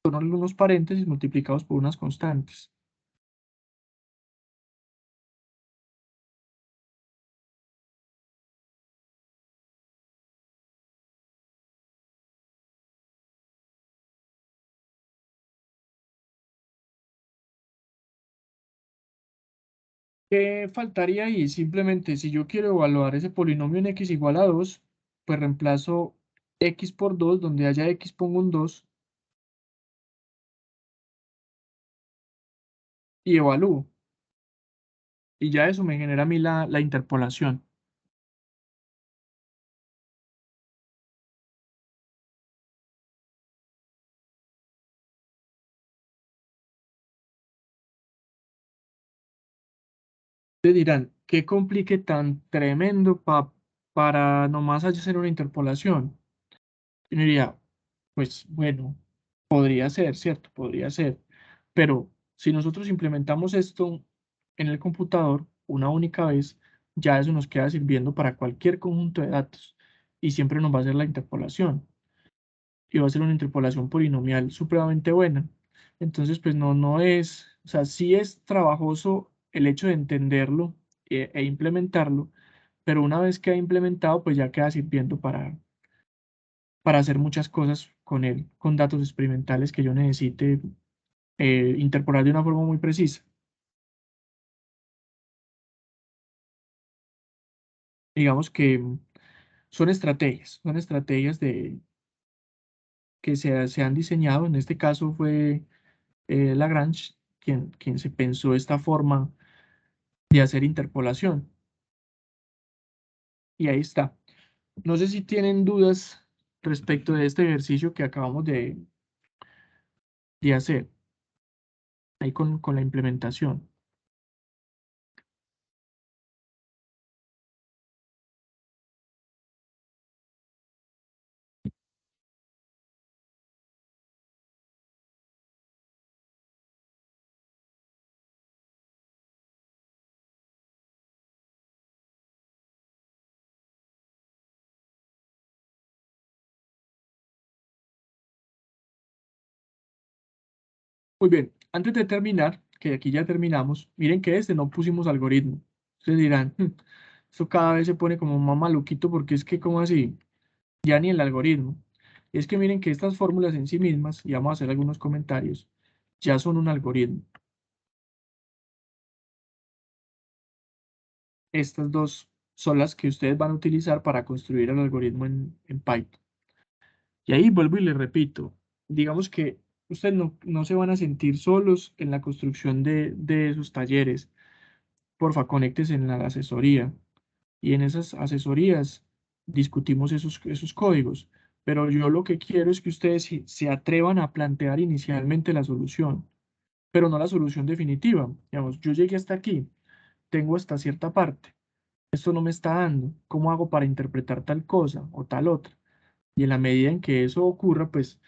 Son algunos paréntesis multiplicados por unas constantes. ¿Qué faltaría ahí? Simplemente, si yo quiero evaluar ese polinomio en x igual a 2, pues reemplazo x por 2, donde haya x pongo un 2 y evalúo. Y ya eso me genera a mí la interpolación. Ustedes dirán, ¿qué complique tan tremendo para nomás hacer una interpolación? Y uno diría, pues bueno, podría ser, ¿cierto? Podría ser. Pero si nosotros implementamos esto en el computador una única vez, ya eso nos queda sirviendo para cualquier conjunto de datos y siempre nos va a hacer la interpolación. Y va a ser una interpolación polinomial supremamente buena. Entonces, pues no es, o sea, sí es trabajoso el hecho de entenderlo e implementarlo, pero una vez que ha implementado, pues ya queda sirviendo para hacer muchas cosas con él, con datos experimentales que yo necesite interpolar de una forma muy precisa. Digamos que son estrategias que se han diseñado. En este caso fue Lagrange quien se pensó esta forma de hacer interpolación. Y ahí está. No sé si tienen dudas respecto de este ejercicio que acabamos de hacer, ahí con la implementación. Muy bien, antes de terminar, que aquí ya terminamos, miren que no pusimos algoritmo. Ustedes dirán, esto cada vez se pone como más maluquito porque es que, ¿cómo así? Ya ni el algoritmo. Y es que miren que estas fórmulas en sí mismas, y vamos a hacer algunos comentarios, ya son un algoritmo. Estas dos son las que ustedes van a utilizar para construir el algoritmo en Python. Y ahí vuelvo y les repito, digamos que ustedes no se van a sentir solos en la construcción de esos talleres. Porfa, conéctese en la asesoría. Y en esas asesorías discutimos esos códigos. Pero yo lo que quiero es que ustedes se atrevan a plantear inicialmente la solución, pero no la solución definitiva. Digamos, yo llegué hasta aquí, tengo hasta cierta parte, esto no me está dando, ¿cómo hago para interpretar tal cosa o tal otra? Y en la medida en que eso ocurra, pues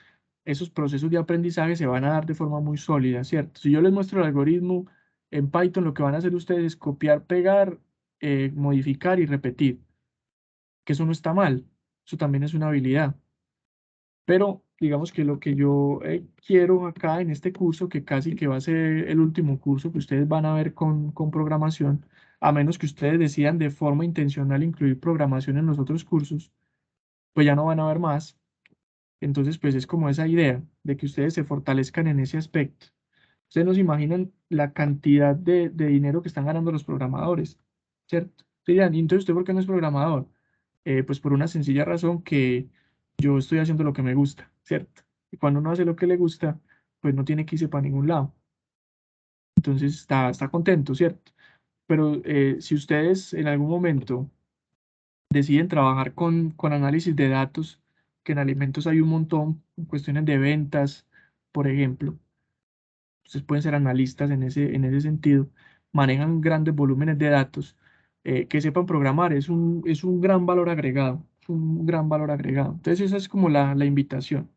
esos procesos de aprendizaje se van a dar de forma muy sólida, ¿cierto? Si yo les muestro el algoritmo en Python, lo que van a hacer ustedes es copiar, pegar, modificar y repetir, que eso no está mal, eso también es una habilidad. Pero digamos que lo que yo quiero acá en este curso, que casi que va a ser el último curso que ustedes van a ver con programación, a menos que ustedes decidan de forma intencional incluir programación en los otros cursos, pues ya no van a ver más. Entonces, pues es como esa idea de que ustedes se fortalezcan en ese aspecto. Ustedes no se imaginan la cantidad de dinero que están ganando los programadores, ¿cierto? Ustedes dirán, ¿y entonces usted por qué no es programador? Pues por una sencilla razón que yo estoy haciendo lo que me gusta, ¿cierto? Y cuando uno hace lo que le gusta, pues no tiene que irse para ningún lado. Entonces está contento, ¿cierto? Pero si ustedes en algún momento deciden trabajar con análisis de datos, que en alimentos hay un montón, en cuestiones de ventas, por ejemplo, ustedes pueden ser analistas en ese sentido, manejan grandes volúmenes de datos, que sepan programar, es un gran valor agregado, es un gran valor agregado. Entonces esa es como la invitación.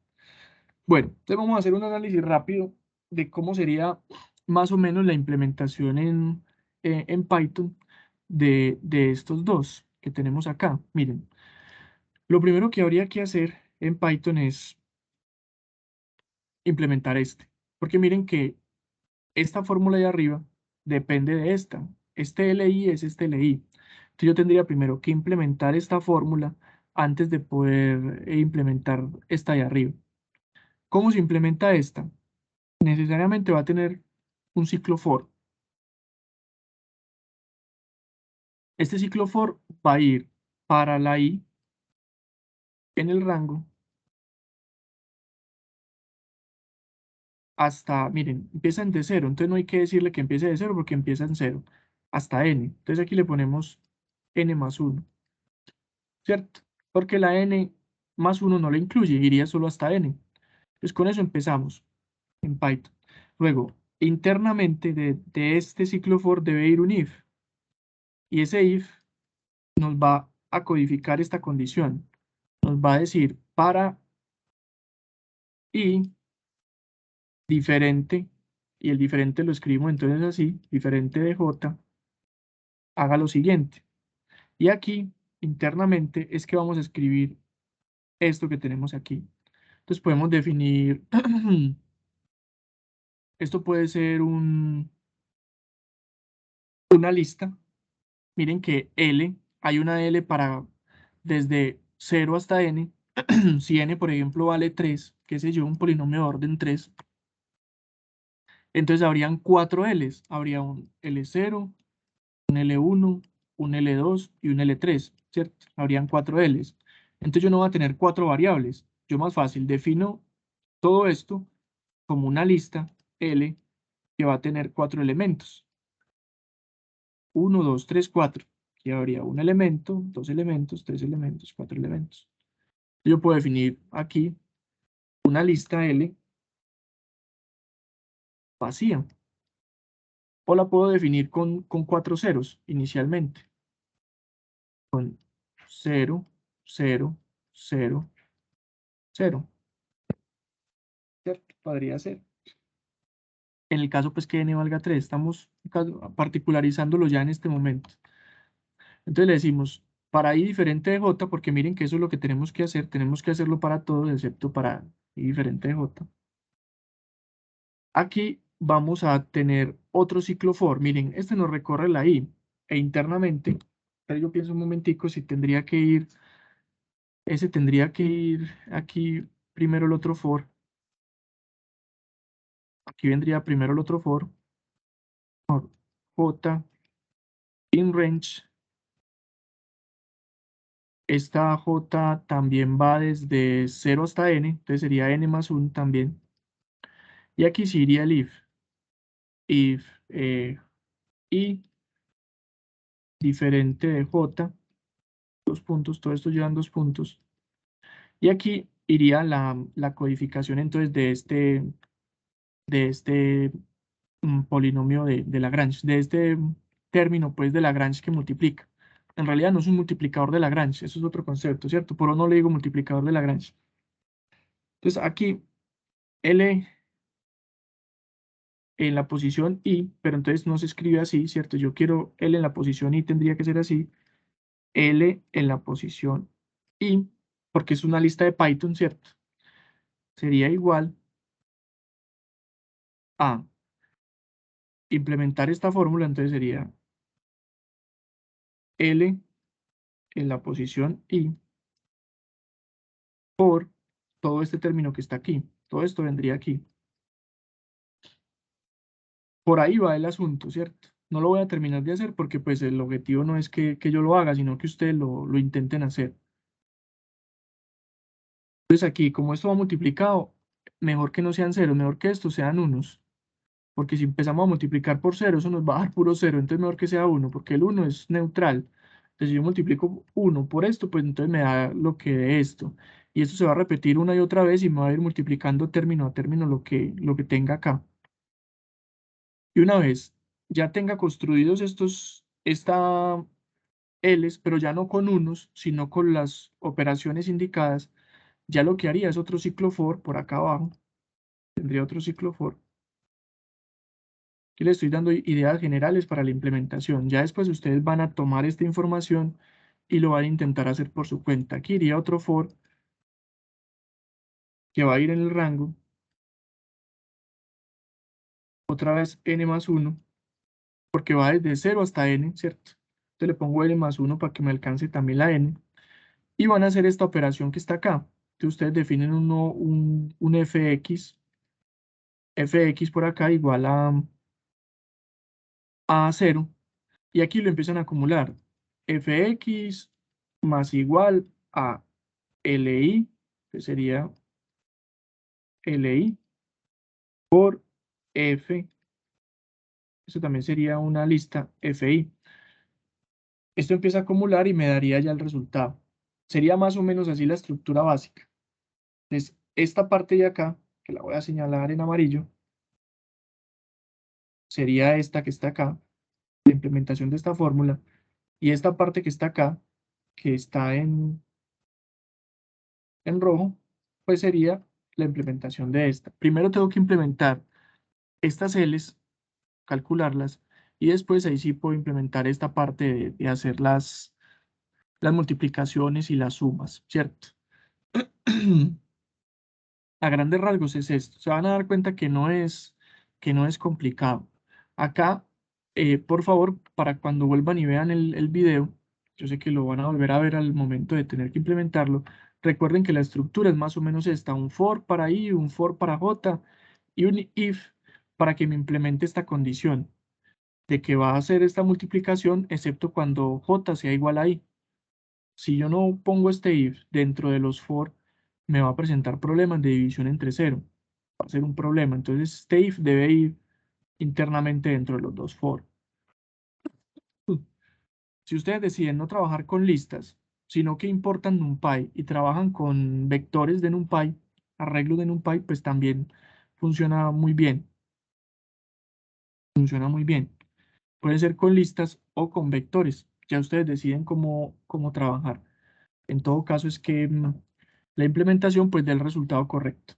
Bueno, entonces vamos a hacer un análisis rápido de cómo sería más o menos la implementación en Python de estos dos que tenemos acá. Miren, lo primero que habría que hacer en Python es implementar este, porque miren que esta fórmula de arriba depende de esta. Este LI es este LI. Entonces yo tendría primero que implementar esta fórmula antes de poder implementar esta de arriba. ¿Cómo se implementa esta? Necesariamente va a tener un ciclo for. Este ciclo for va a ir para la i en el rango hasta, miren, empiezan de 0, entonces no hay que decirle que empiece de 0 porque empieza en 0, hasta n. Entonces aquí le ponemos n más 1, ¿cierto? Porque la n más 1 no la incluye, iría solo hasta n. Entonces con eso empezamos en Python. Luego, internamente de este ciclo for debe ir un if, y ese if nos va a codificar esta condición. Nos va a decir para i diferente, y el diferente lo escribimos entonces así, diferente de j, haga lo siguiente. Y aquí, internamente, es que vamos a escribir esto que tenemos aquí. Entonces podemos definir, esto puede ser una lista. Miren que L, hay una L para desde 0 hasta n. Si n, por ejemplo, vale 3, qué sé yo, un polinomio de orden 3, entonces habrían 4 L's. Habría un L0, un L1, un L2 y un L3, ¿cierto? Habrían 4 L's. Entonces yo no voy a tener 4 variables. Yo más fácil defino todo esto como una lista L que va a tener 4 elementos. 1, 2, 3, 4. Aquí habría un elemento, 2 elementos, 3 elementos, 4 elementos. Yo puedo definir aquí una lista L vacía. O la puedo definir con 4 ceros inicialmente. Con 0, 0, 0, 0. ¿Cierto? Podría ser. En el caso, pues, que n valga 3, estamos particularizándolo ya en este momento. Entonces le decimos, para i diferente de j, porque miren que eso es lo que tenemos que hacer, tenemos que hacerlo para todo, excepto para i diferente de j. Aquí vamos a tener otro ciclo for, miren, este nos recorre la i, e internamente, pero yo pienso un momentico si tendría que ir, ese tendría que ir aquí primero el otro for, aquí vendría primero el otro for, j in range. Esta j también va desde 0 hasta n, entonces sería n más 1 también. Y aquí sí iría el if i diferente de j, dos puntos, todo esto llevan 2 puntos. Y aquí iría la codificación entonces de este polinomio de Lagrange, de este término pues de Lagrange que multiplica. En realidad no es un multiplicador de Lagrange, eso es otro concepto, ¿cierto? Por eso no le digo multiplicador de Lagrange. Entonces aquí L en la posición I, pero entonces no se escribe así, ¿cierto? Yo quiero L en la posición I, tendría que ser así. L en la posición I, porque es una lista de Python, ¿cierto? Sería igual a implementar esta fórmula, entonces sería L en la posición I por todo este término que está aquí. Todo esto vendría aquí. Por ahí va el asunto, ¿cierto? No lo voy a terminar de hacer porque pues el objetivo no es que yo lo haga, sino que ustedes lo intenten hacer. Entonces aquí, como esto va multiplicado, mejor que no sean ceros, mejor que estos sean unos. Porque si empezamos a multiplicar por cero, eso nos va a dar puro cero, entonces mejor que sea uno, porque el uno es neutral. Entonces si yo multiplico uno por esto, pues entonces me da lo que de esto. Y esto se va a repetir una y otra vez y me va a ir multiplicando término a término lo que tenga acá. Y una vez ya tenga construidos esta L's, pero ya no con unos, sino con las operaciones indicadas, ya lo que haría es otro ciclo for por acá abajo. Tendría otro ciclo for. Aquí les estoy dando ideas generales para la implementación. Ya después ustedes van a tomar esta información y lo van a intentar hacer por su cuenta. Aquí iría otro for que va a ir en el rango. Otra vez n más 1, porque va desde 0 hasta n, ¿cierto? Entonces le pongo n más 1 para que me alcance también la n. Y van a hacer esta operación que está acá. Entonces ustedes definen un fx por acá igual a 0. Y aquí lo empiezan a acumular. Fx más igual a Li, que sería Li por F, eso también sería una lista Fi. Esto empieza a acumular y me daría ya el resultado. Sería más o menos así la estructura básica. Entonces, esta parte de acá, que la voy a señalar en amarillo, sería esta que está acá, la implementación de esta fórmula, y esta parte que está acá, que está en rojo, pues sería la implementación de esta. Primero tengo que implementar estas L's, calcularlas, y después ahí sí puedo implementar esta parte de hacer las multiplicaciones y las sumas, ¿cierto? A grandes rasgos es esto. Se van a dar cuenta que no es complicado. Acá, por favor, para cuando vuelvan y vean el video, yo sé que lo van a volver a ver al momento de tener que implementarlo. Recuerden que la estructura es más o menos esta: un for para i, un for para j y un if para que me implemente esta condición de que va a hacer esta multiplicación excepto cuando j sea igual a i. Si yo no pongo este if dentro de los for, me va a presentar problemas de división entre cero. Va a ser un problema. Entonces, este if debe ir internamente dentro de los dos for. Si ustedes deciden no trabajar con listas, sino que importan NumPy y trabajan con vectores de NumPy, arreglos de NumPy, pues también funciona muy bien. Funciona muy bien. Puede ser con listas o con vectores. Ya ustedes deciden cómo trabajar. En todo caso es que la implementación pues dé el resultado correcto.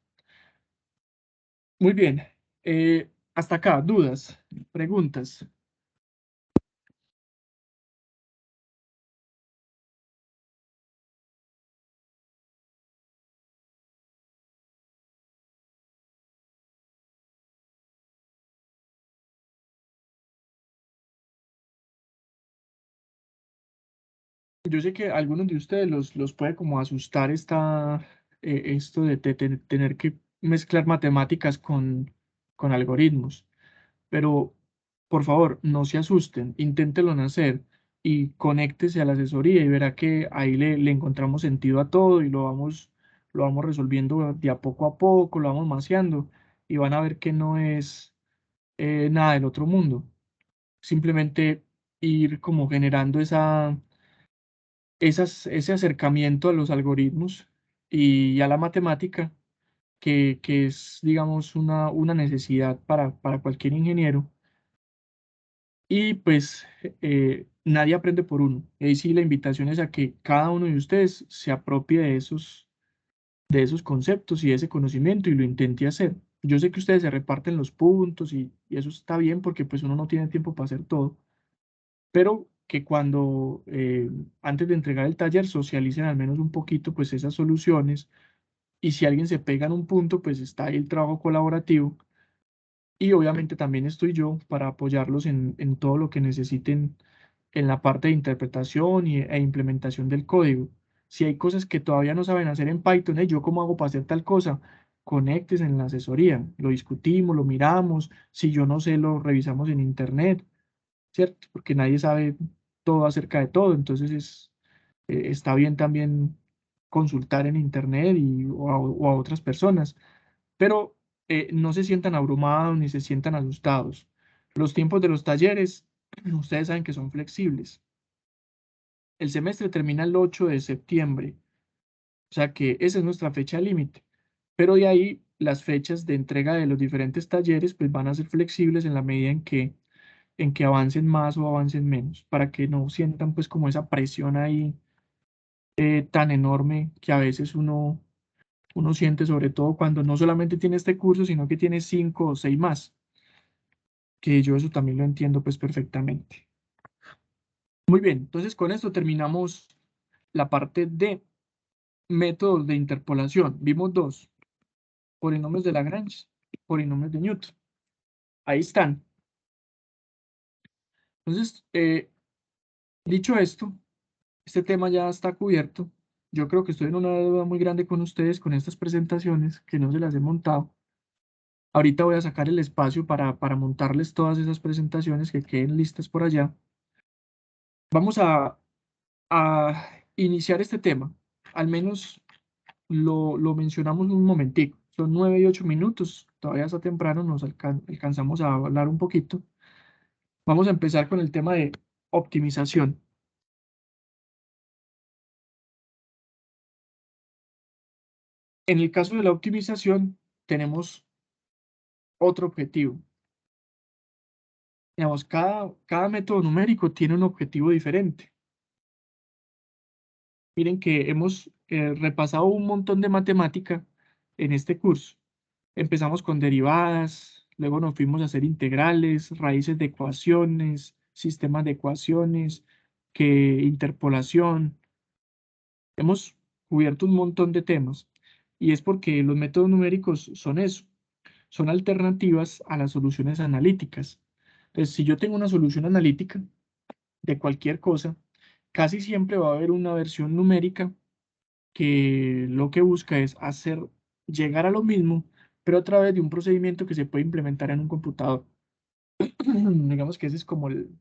Muy bien. Hasta acá, dudas, preguntas. Yo sé que a algunos de ustedes los puede como asustar esto de tener que mezclar matemáticas con algoritmos, pero por favor, no se asusten, inténtenlo hacer y conéctese a la asesoría y verá que ahí le encontramos sentido a todo y lo vamos resolviendo de a poco, lo vamos maceando y van a ver que no es nada del otro mundo. Simplemente ir como generando ese acercamiento a los algoritmos y a la matemática, que es, digamos, una necesidad para cualquier ingeniero. Y pues nadie aprende por uno. Y ahí sí la invitación es a que cada uno de ustedes se apropie de esos conceptos y de ese conocimiento y lo intente hacer. Yo sé que ustedes se reparten los puntos y eso está bien porque pues uno no tiene tiempo para hacer todo, pero que cuando antes de entregar el taller socialicen al menos un poquito pues esas soluciones, y si alguien se pega en un punto pues está ahí el trabajo colaborativo y obviamente también estoy yo para apoyarlos en todo lo que necesiten en la parte de interpretación e implementación del código. Si hay cosas que todavía no saben hacer en Python, ¿yo cómo hago para hacer tal cosa? Conéctense en la asesoría, lo discutimos, lo miramos, si yo no sé, lo revisamos en internet. ¿cierto? Porque nadie sabe todo acerca de todo, entonces está bien también consultar en internet o a otras personas, pero no se sientan abrumados ni se sientan asustados. Los tiempos de los talleres, ustedes saben que son flexibles. El semestre termina el 8 de septiembre, o sea que esa es nuestra fecha límite, pero de ahí las fechas de entrega de los diferentes talleres pues van a ser flexibles en la medida en que avancen más o avancen menos, para que no sientan pues como esa presión ahí tan enorme que a veces uno siente, sobre todo cuando no solamente tiene este curso, sino que tiene 5 o 6 más, que yo eso también lo entiendo pues perfectamente. Muy bien, entonces con esto terminamos la parte de métodos de interpolación. Vimos dos: polinomios de Lagrange, polinomios de Newton. Ahí están. Entonces, dicho esto, este tema ya está cubierto. Yo creo que estoy en una deuda muy grande con ustedes con estas presentaciones que no se las he montado. Ahorita voy a sacar el espacio para montarles todas esas presentaciones que queden listas por allá. Vamos a iniciar este tema. Al menos lo mencionamos un momentico. Son 9 y 8 minutos. Todavía está temprano, nos alcanzamos a hablar un poquito. Vamos a empezar con el tema de optimización. En el caso de la optimización, tenemos otro objetivo. Digamos, cada método numérico tiene un objetivo diferente. Miren que hemos repasado un montón de matemática en este curso. Empezamos con derivadas, luego nos fuimos a hacer integrales, raíces de ecuaciones, sistemas de ecuaciones, que interpolación. Hemos cubierto un montón de temas y es porque los métodos numéricos son eso, son alternativas a las soluciones analíticas. Entonces, si yo tengo una solución analítica de cualquier cosa, casi siempre va a haber una versión numérica que lo que busca es hacer llegar a lo mismo, pero a través de un procedimiento que se puede implementar en un computador. Digamos que ese es como el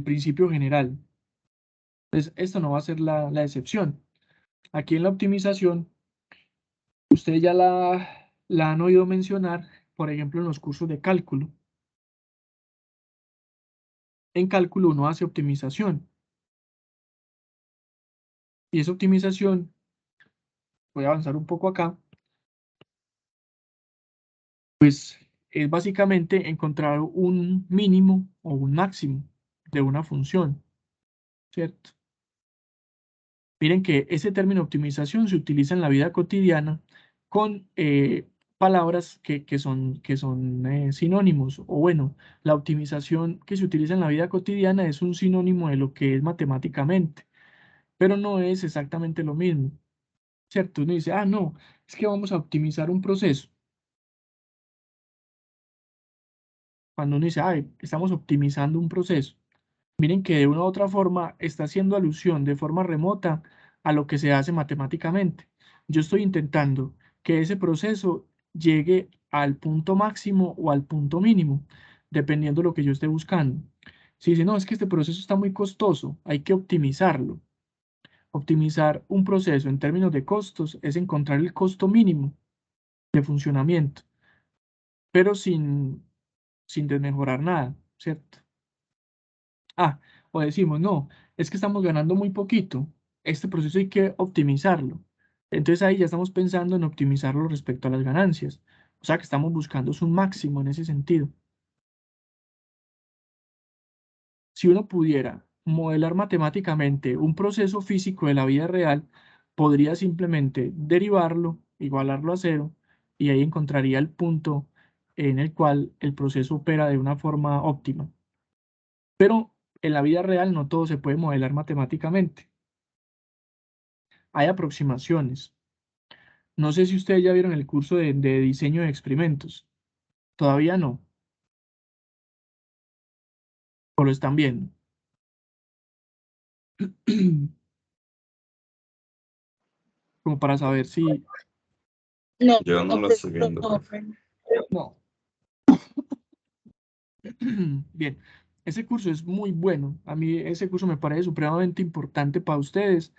principio general. Entonces, esto no va a ser la excepción. Aquí en la optimización, ustedes ya la han oído mencionar, por ejemplo, en los cursos de cálculo. En cálculo uno hace optimización. Y esa optimización, voy a avanzar un poco acá, pues es básicamente encontrar un mínimo o un máximo de una función, ¿cierto? Miren que ese término optimización se utiliza en la vida cotidiana con palabras que son sinónimos, o bueno, la optimización que se utiliza en la vida cotidiana es un sinónimo de lo que es matemáticamente, pero no es exactamente lo mismo, ¿cierto? Uno dice, ah, no, es que vamos a optimizar un proceso. Cuando uno dice, ay, estamos optimizando un proceso, miren que de una u otra forma está haciendo alusión de forma remota a lo que se hace matemáticamente. Yo estoy intentando que ese proceso llegue al punto máximo o al punto mínimo, dependiendo de lo que yo esté buscando. Si dice, no, es que este proceso está muy costoso, hay que optimizarlo. Optimizar un proceso en términos de costos es encontrar el costo mínimo de funcionamiento, pero sin desmejorar nada, ¿cierto? Ah, o decimos, no, es que estamos ganando muy poquito. Este proceso hay que optimizarlo. Entonces ahí ya estamos pensando en optimizarlo respecto a las ganancias. O sea que estamos buscando un máximo en ese sentido. Si uno pudiera modelar matemáticamente un proceso físico de la vida real, podría simplemente derivarlo, igualarlo a cero, y ahí encontraría el punto en el cual el proceso opera de una forma óptima. Pero en la vida real no todo se puede modelar matemáticamente. Hay aproximaciones. No sé si ustedes ya vieron el curso de diseño de experimentos. Todavía no, o lo están viendo. Como para saber si... No, Yo no lo estoy viendo, profe. No. Bien, ese curso es muy bueno. A mí ese curso me parece supremamente importante para ustedes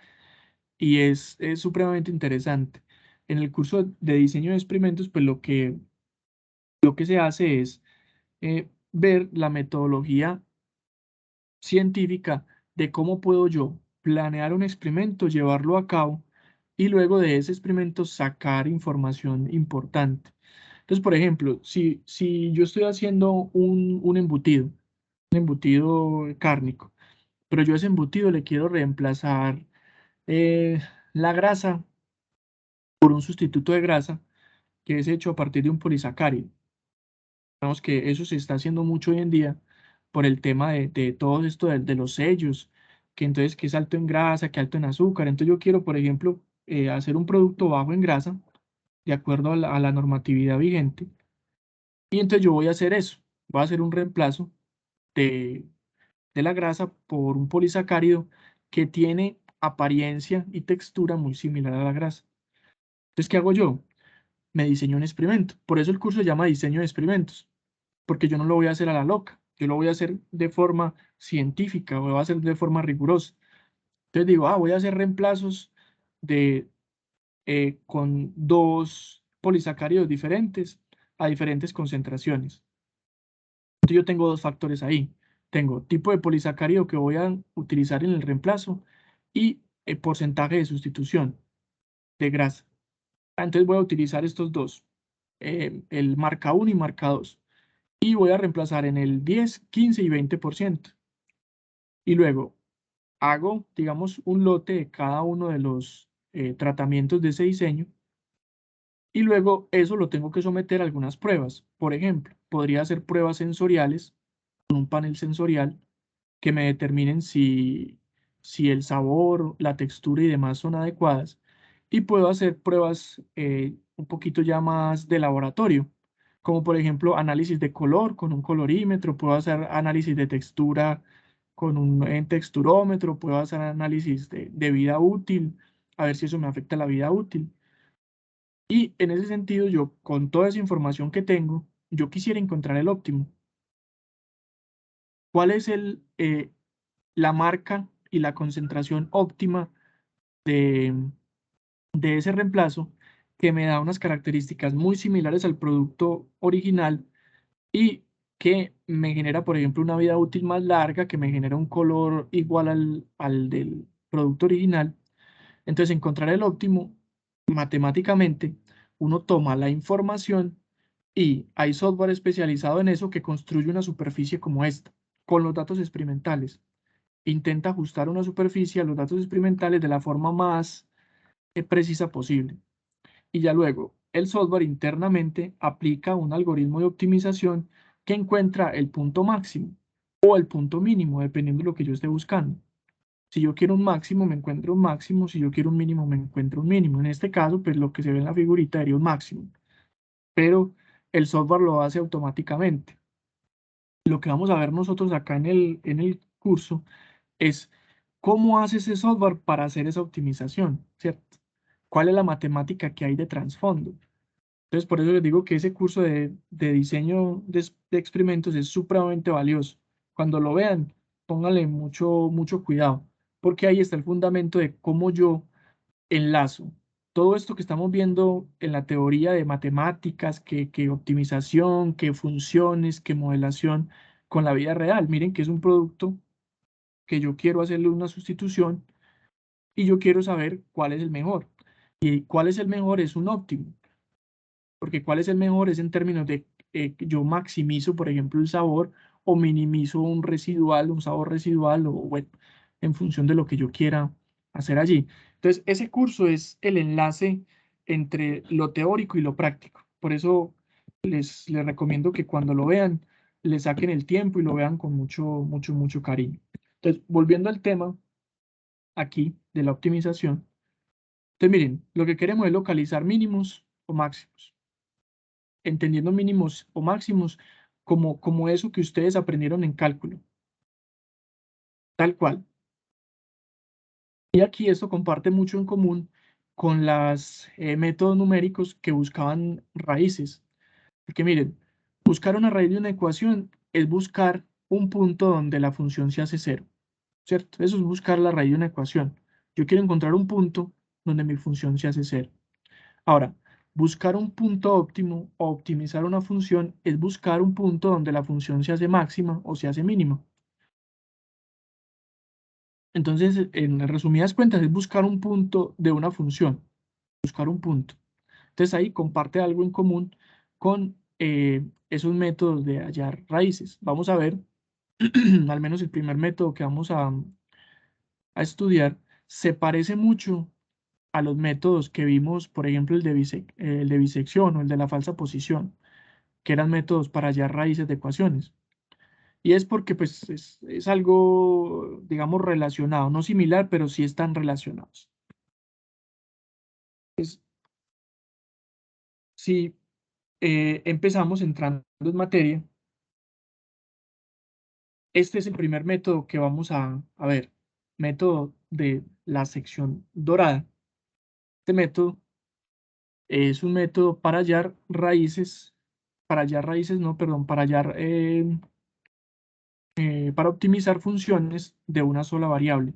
y es supremamente interesante. En el curso de diseño de experimentos, pues lo que se hace es ver la metodología científica de cómo puedo yo planear un experimento, llevarlo a cabo y luego de ese experimento sacar información importante. Entonces, por ejemplo, si yo estoy haciendo un embutido cárnico, pero yo a ese embutido le quiero reemplazar eh, la grasa por un sustituto de grasa que es hecho a partir de un polisacárido. Digamos que eso se está haciendo mucho hoy en día por el tema de todo esto de los sellos, que entonces que es alto en grasa, que alto en azúcar. Entonces yo quiero, por ejemplo, hacer un producto bajo en grasa, de acuerdo a la normatividad vigente, y entonces yo voy a hacer eso, voy a hacer un reemplazo de, de la grasa por un polisacárido que tiene apariencia y textura muy similar a la grasa. Entonces, ¿qué hago yo? Me diseño un experimento. Por eso el curso se llama diseño de experimentos, porque yo no lo voy a hacer a la loca, yo lo voy a hacer de forma científica, o lo voy a hacer de forma rigurosa. Entonces digo, voy a hacer reemplazos de, con dos polisacáridos diferentes a diferentes concentraciones. Entonces yo tengo dos factores ahí. Tengo tipo de polisacárido que voy a utilizar en el reemplazo y el porcentaje de sustitución de grasa. Entonces voy a utilizar estos dos, el marca 1 y marca 2. Y voy a reemplazar en el 10, 15 y 20%. Y luego hago, digamos, un lote de cada uno de los tratamientos de ese diseño. Y luego eso lo tengo que someter a algunas pruebas. Por ejemplo, podría hacer pruebas sensoriales con un panel sensorial que me determinen si el sabor, la textura y demás son adecuadas. Y puedo hacer pruebas un poquito ya más de laboratorio, como por ejemplo análisis de color con un colorímetro, puedo hacer análisis de textura con un texturómetro, puedo hacer análisis de vida útil, a ver si eso me afecta la vida útil. Y en ese sentido, yo con toda esa información que tengo, yo quisiera encontrar el óptimo. ¿Cuál es la marca y la concentración óptima de, de ese reemplazo que me da unas características muy similares al producto original y que me genera, por ejemplo, una vida útil más larga, que me genera un color igual al del producto original? Entonces, encontrar el óptimo matemáticamente, uno toma la información y hay software especializado en eso que construye una superficie como esta, con los datos experimentales. Intenta ajustar una superficie a los datos experimentales de la forma más precisa posible. Y ya luego, el software internamente aplica un algoritmo de optimización que encuentra el punto máximo o el punto mínimo, dependiendo de lo que yo esté buscando. Si yo quiero un máximo, me encuentro un máximo. Si yo quiero un mínimo, me encuentro un mínimo. En este caso, pues lo que se ve en la figurita sería un máximo. Pero el software lo hace automáticamente. Lo que vamos a ver nosotros acá en el curso es cómo hace ese software para hacer esa optimización, ¿cierto? ¿Cuál es la matemática que hay de trasfondo? Entonces, por eso les digo que ese curso de diseño de experimentos es supremamente valioso. Cuando lo vean, pónganle mucho, mucho cuidado, porque ahí está el fundamento de cómo yo enlazo todo esto que estamos viendo en la teoría de matemáticas, que optimización, que funciones, que modelación, con la vida real. Miren que es un producto que yo quiero hacerle una sustitución y yo quiero saber cuál es el mejor. Y cuál es el mejor es un óptimo. Porque cuál es el mejor es en términos de yo maximizo, por ejemplo, el sabor o minimizo un residual, un sabor residual, o bueno, en función de lo que yo quiera hacer allí. Entonces, ese curso es el enlace entre lo teórico y lo práctico. Por eso les recomiendo que cuando lo vean, le saquen el tiempo y lo vean con mucho, mucho, mucho cariño. Entonces, volviendo al tema aquí de la optimización. Entonces, miren, lo que queremos es localizar mínimos o máximos, entendiendo mínimos o máximos como eso que ustedes aprendieron en cálculo, tal cual. Y aquí esto comparte mucho en común con los métodos numéricos que buscaban raíces. Porque miren, buscar una raíz de una ecuación es buscar un punto donde la función se hace cero, ¿cierto? Eso es buscar la raíz de una ecuación. Yo quiero encontrar un punto donde mi función se hace cero. Ahora, buscar un punto óptimo o optimizar una función es buscar un punto donde la función se hace máxima o se hace mínima. Entonces, en resumidas cuentas, es buscar un punto de una función, buscar un punto. Entonces ahí comparte algo en común con esos métodos de hallar raíces. Vamos a ver, al menos el primer método que vamos a estudiar, se parece mucho a los métodos que vimos, por ejemplo, el de bisección o el de la falsa posición, que eran métodos para hallar raíces de ecuaciones. Y es porque pues, es algo, digamos, relacionado, no similar, pero sí están relacionados. Pues, si empezamos entrando en materia, este es el primer método que vamos a ver, método de la sección dorada. Este método es un método para hallar raíces, no, perdón, para optimizar funciones de una sola variable.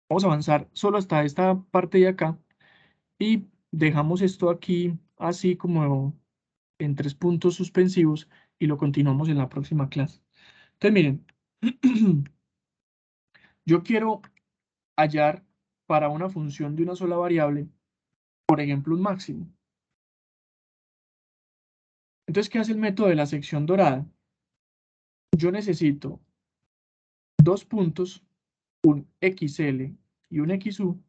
Vamos a avanzar solo hasta esta parte de acá y dejamos esto aquí así como en 3 puntos suspensivos y lo continuamos en la próxima clase. Entonces, miren, yo quiero hallar para una función de una sola variable, por ejemplo, un máximo. Entonces, ¿qué hace el método de la sección dorada? Yo necesito dos puntos, un XL y un XU,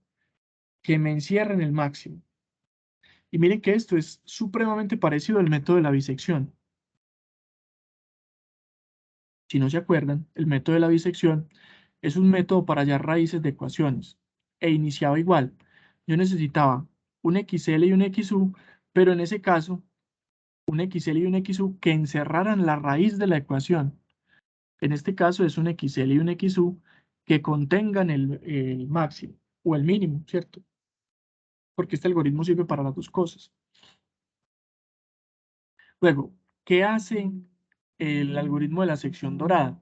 que me encierren el máximo. Y miren que esto es supremamente parecido al método de la bisección. Si no se acuerdan, el método de la bisección es un método para hallar raíces de ecuaciones. E iniciaba igual. Yo necesitaba un XL y un XU, pero en ese caso, un XL y un XU que encerraran la raíz de la ecuación. En este caso es un XL y un XU que contengan el máximo o el mínimo, ¿cierto? Porque este algoritmo sirve para las dos cosas. Luego, ¿qué hace el algoritmo de la sección dorada?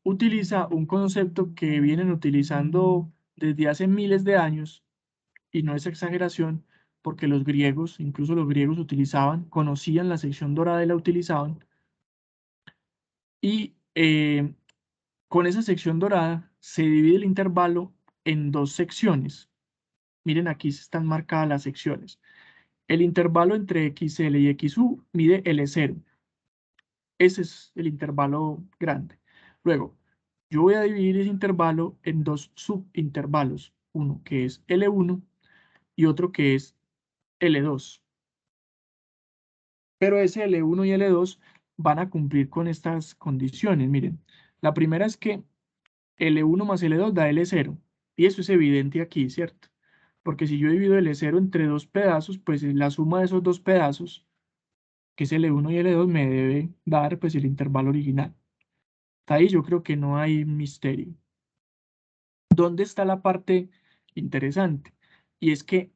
Utiliza un concepto que vienen utilizando desde hace miles de años, y no es exageración, porque los griegos, incluso los griegos utilizaban, conocían la sección dorada y la utilizaban, y con esa sección dorada se divide el intervalo en dos secciones. Miren, aquí están marcadas las secciones. El intervalo entre XL y XU mide L0. Ese es el intervalo grande. Luego, yo voy a dividir ese intervalo en dos subintervalos. Uno que es L1 y otro que es L2. Pero ese L1 y L2 van a cumplir con estas condiciones. Miren, la primera es que L1 más L2 da L0. Y eso es evidente aquí, ¿cierto? Porque si yo divido L0 entre dos pedazos, pues la suma de esos dos pedazos, que es L1 y L2, me debe dar pues el intervalo original. Hasta ahí yo creo que no hay misterio. ¿Dónde está la parte interesante? Y es que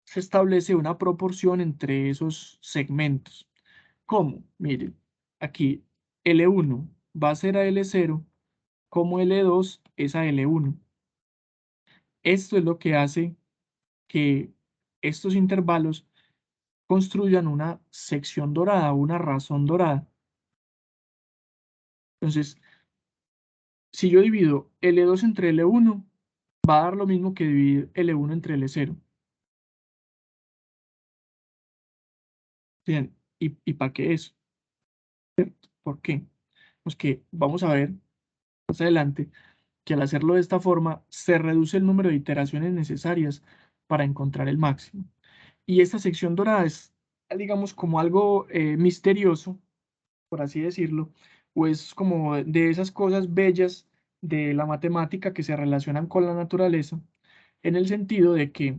se establece una proporción entre esos segmentos. ¿Cómo? Miren, aquí L1 va a ser a L0 como L2 es a L1. Esto es lo que hace que estos intervalos construyan una sección dorada, una razón dorada. Entonces, si yo divido L2 entre L1, va a dar lo mismo que dividir L1 entre L0. Bien, ¿y para qué eso? ¿Por qué? Pues que vamos a ver más adelante que al hacerlo de esta forma se reduce el número de iteraciones necesarias para encontrar el máximo. Y esta sección dorada es, digamos, como algo misterioso, por así decirlo, o es como de esas cosas bellas de la matemática que se relacionan con la naturaleza, en el sentido de que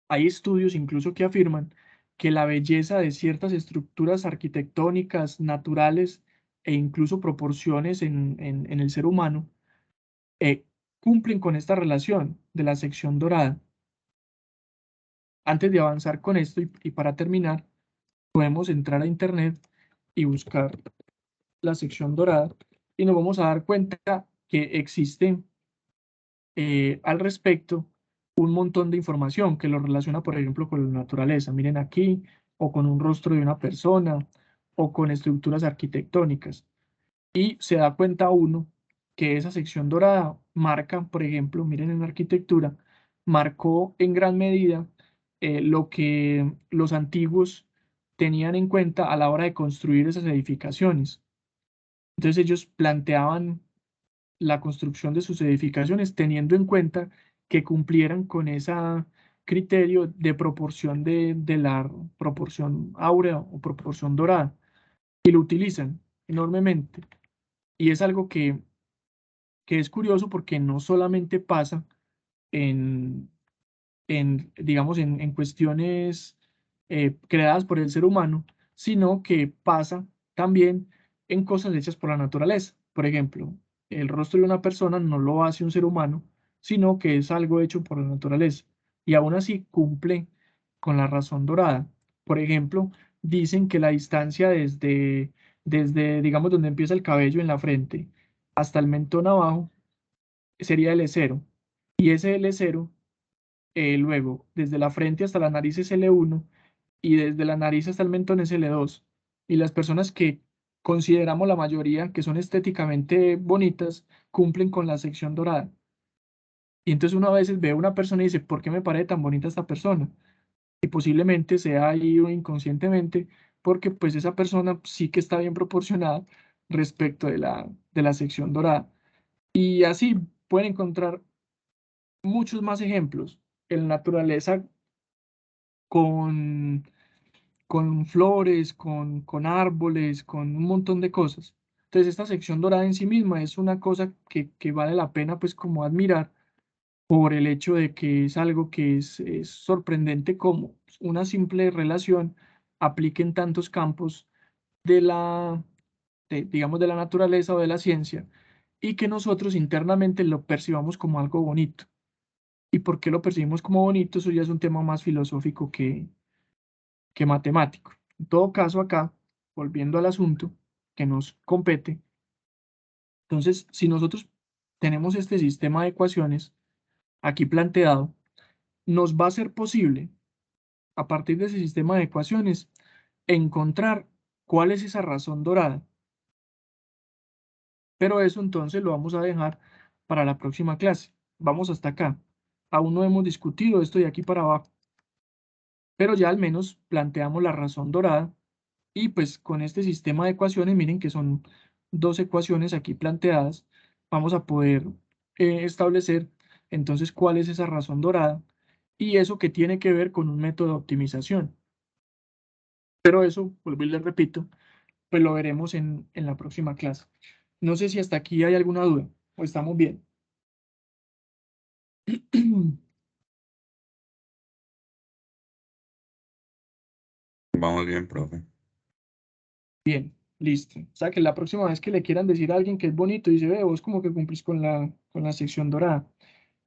hay estudios incluso que afirman que la belleza de ciertas estructuras arquitectónicas, naturales e incluso proporciones en el ser humano eh, cumplen con esta relación de la sección dorada. Antes de avanzar con esto y para terminar, podemos entrar a internet y buscar la sección dorada y nos vamos a dar cuenta que existe al respecto un montón de información que lo relaciona, por ejemplo, con la naturaleza. Miren aquí, o con un rostro de una persona, o con estructuras arquitectónicas. Y se da cuenta uno que esa sección dorada marca, por ejemplo, miren en arquitectura, marcó en gran medida lo que los antiguos tenían en cuenta a la hora de construir esas edificaciones. Entonces ellos planteaban la construcción de sus edificaciones teniendo en cuenta que cumplieran con ese criterio de proporción de la proporción áurea o proporción dorada y lo utilizan enormemente. Y es algo que es curioso porque no solamente pasa en, digamos, en cuestiones creadas por el ser humano, sino que pasa también en cosas hechas por la naturaleza. Por ejemplo, el rostro de una persona no lo hace un ser humano, sino que es algo hecho por la naturaleza. Y aún así cumple con la razón dorada. Por ejemplo, dicen que la distancia desde digamos, donde empieza el cabello en la frente hasta el mentón abajo sería L0. Y ese L0 luego, desde la frente hasta la nariz es L1 y desde la nariz hasta el mentón es L2. Y las personas que consideramos la mayoría que son estéticamente bonitas cumplen con la sección dorada. Y entonces uno a veces ve a una persona y dice, ¿por qué me parece tan bonita esta persona? Y posiblemente sea ahí inconscientemente porque pues esa persona sí que está bien proporcionada respecto de la sección dorada. Y así pueden encontrar muchos más ejemplos en la naturaleza con, con flores, con árboles, con un montón de cosas. Entonces, esta sección dorada en sí misma es una cosa que vale la pena, pues, como admirar por el hecho de que es algo que es sorprendente como una simple relación aplique en tantos campos de digamos, de la naturaleza o de la ciencia y que nosotros internamente lo percibamos como algo bonito. ¿Y por qué lo percibimos como bonito? Eso ya es un tema más filosófico que matemático. En todo caso, acá, volviendo al asunto que nos compete, entonces, si nosotros tenemos este sistema de ecuaciones aquí planteado, nos va a ser posible, a partir de ese sistema de ecuaciones, encontrar cuál es esa razón dorada. Pero eso entonces lo vamos a dejar para la próxima clase. Vamos hasta acá. Aún no hemos discutido esto de aquí para abajo, pero ya al menos planteamos la razón dorada. Y pues con este sistema de ecuaciones, miren que son dos ecuaciones aquí planteadas, vamos a poder establecer entonces cuál es esa razón dorada y eso que tiene que ver con un método de optimización. Pero eso, vuelvo y les repito, pues lo veremos en la próxima clase. No sé si hasta aquí hay alguna duda o estamos bien. Vamos bien, profe. Bien, listo. O sea que la próxima vez que le quieran decir a alguien que es bonito, dice, ve, vos como que cumplís con la sección dorada.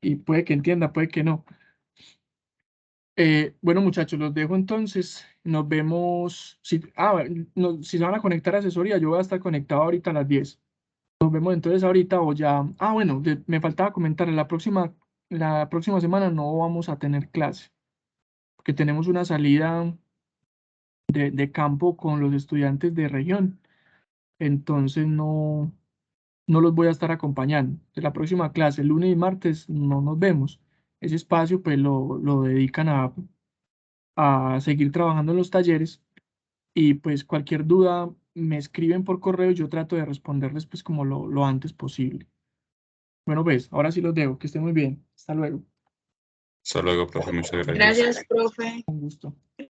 Y puede que entienda, puede que no. Bueno, muchachos, los dejo entonces. Nos vemos. Si se van a conectar a asesoría, yo voy a estar conectado ahorita a las 10. Nos vemos entonces ahorita o ya. Bueno, me faltaba comentar, la próxima semana no vamos a tener clase, porque tenemos una salida de campo con los estudiantes de región. Entonces no los voy a estar acompañando. De la próxima clase, lunes y martes, no nos vemos. Ese espacio pues lo dedican a seguir trabajando en los talleres y pues cualquier duda me escriben por correo y yo trato de responderles pues como lo antes posible. Bueno, pues ahora sí los dejo, que estén muy bien. Hasta luego. Hasta luego, profe. Muchas gracias. Gracias, profe. Un gusto.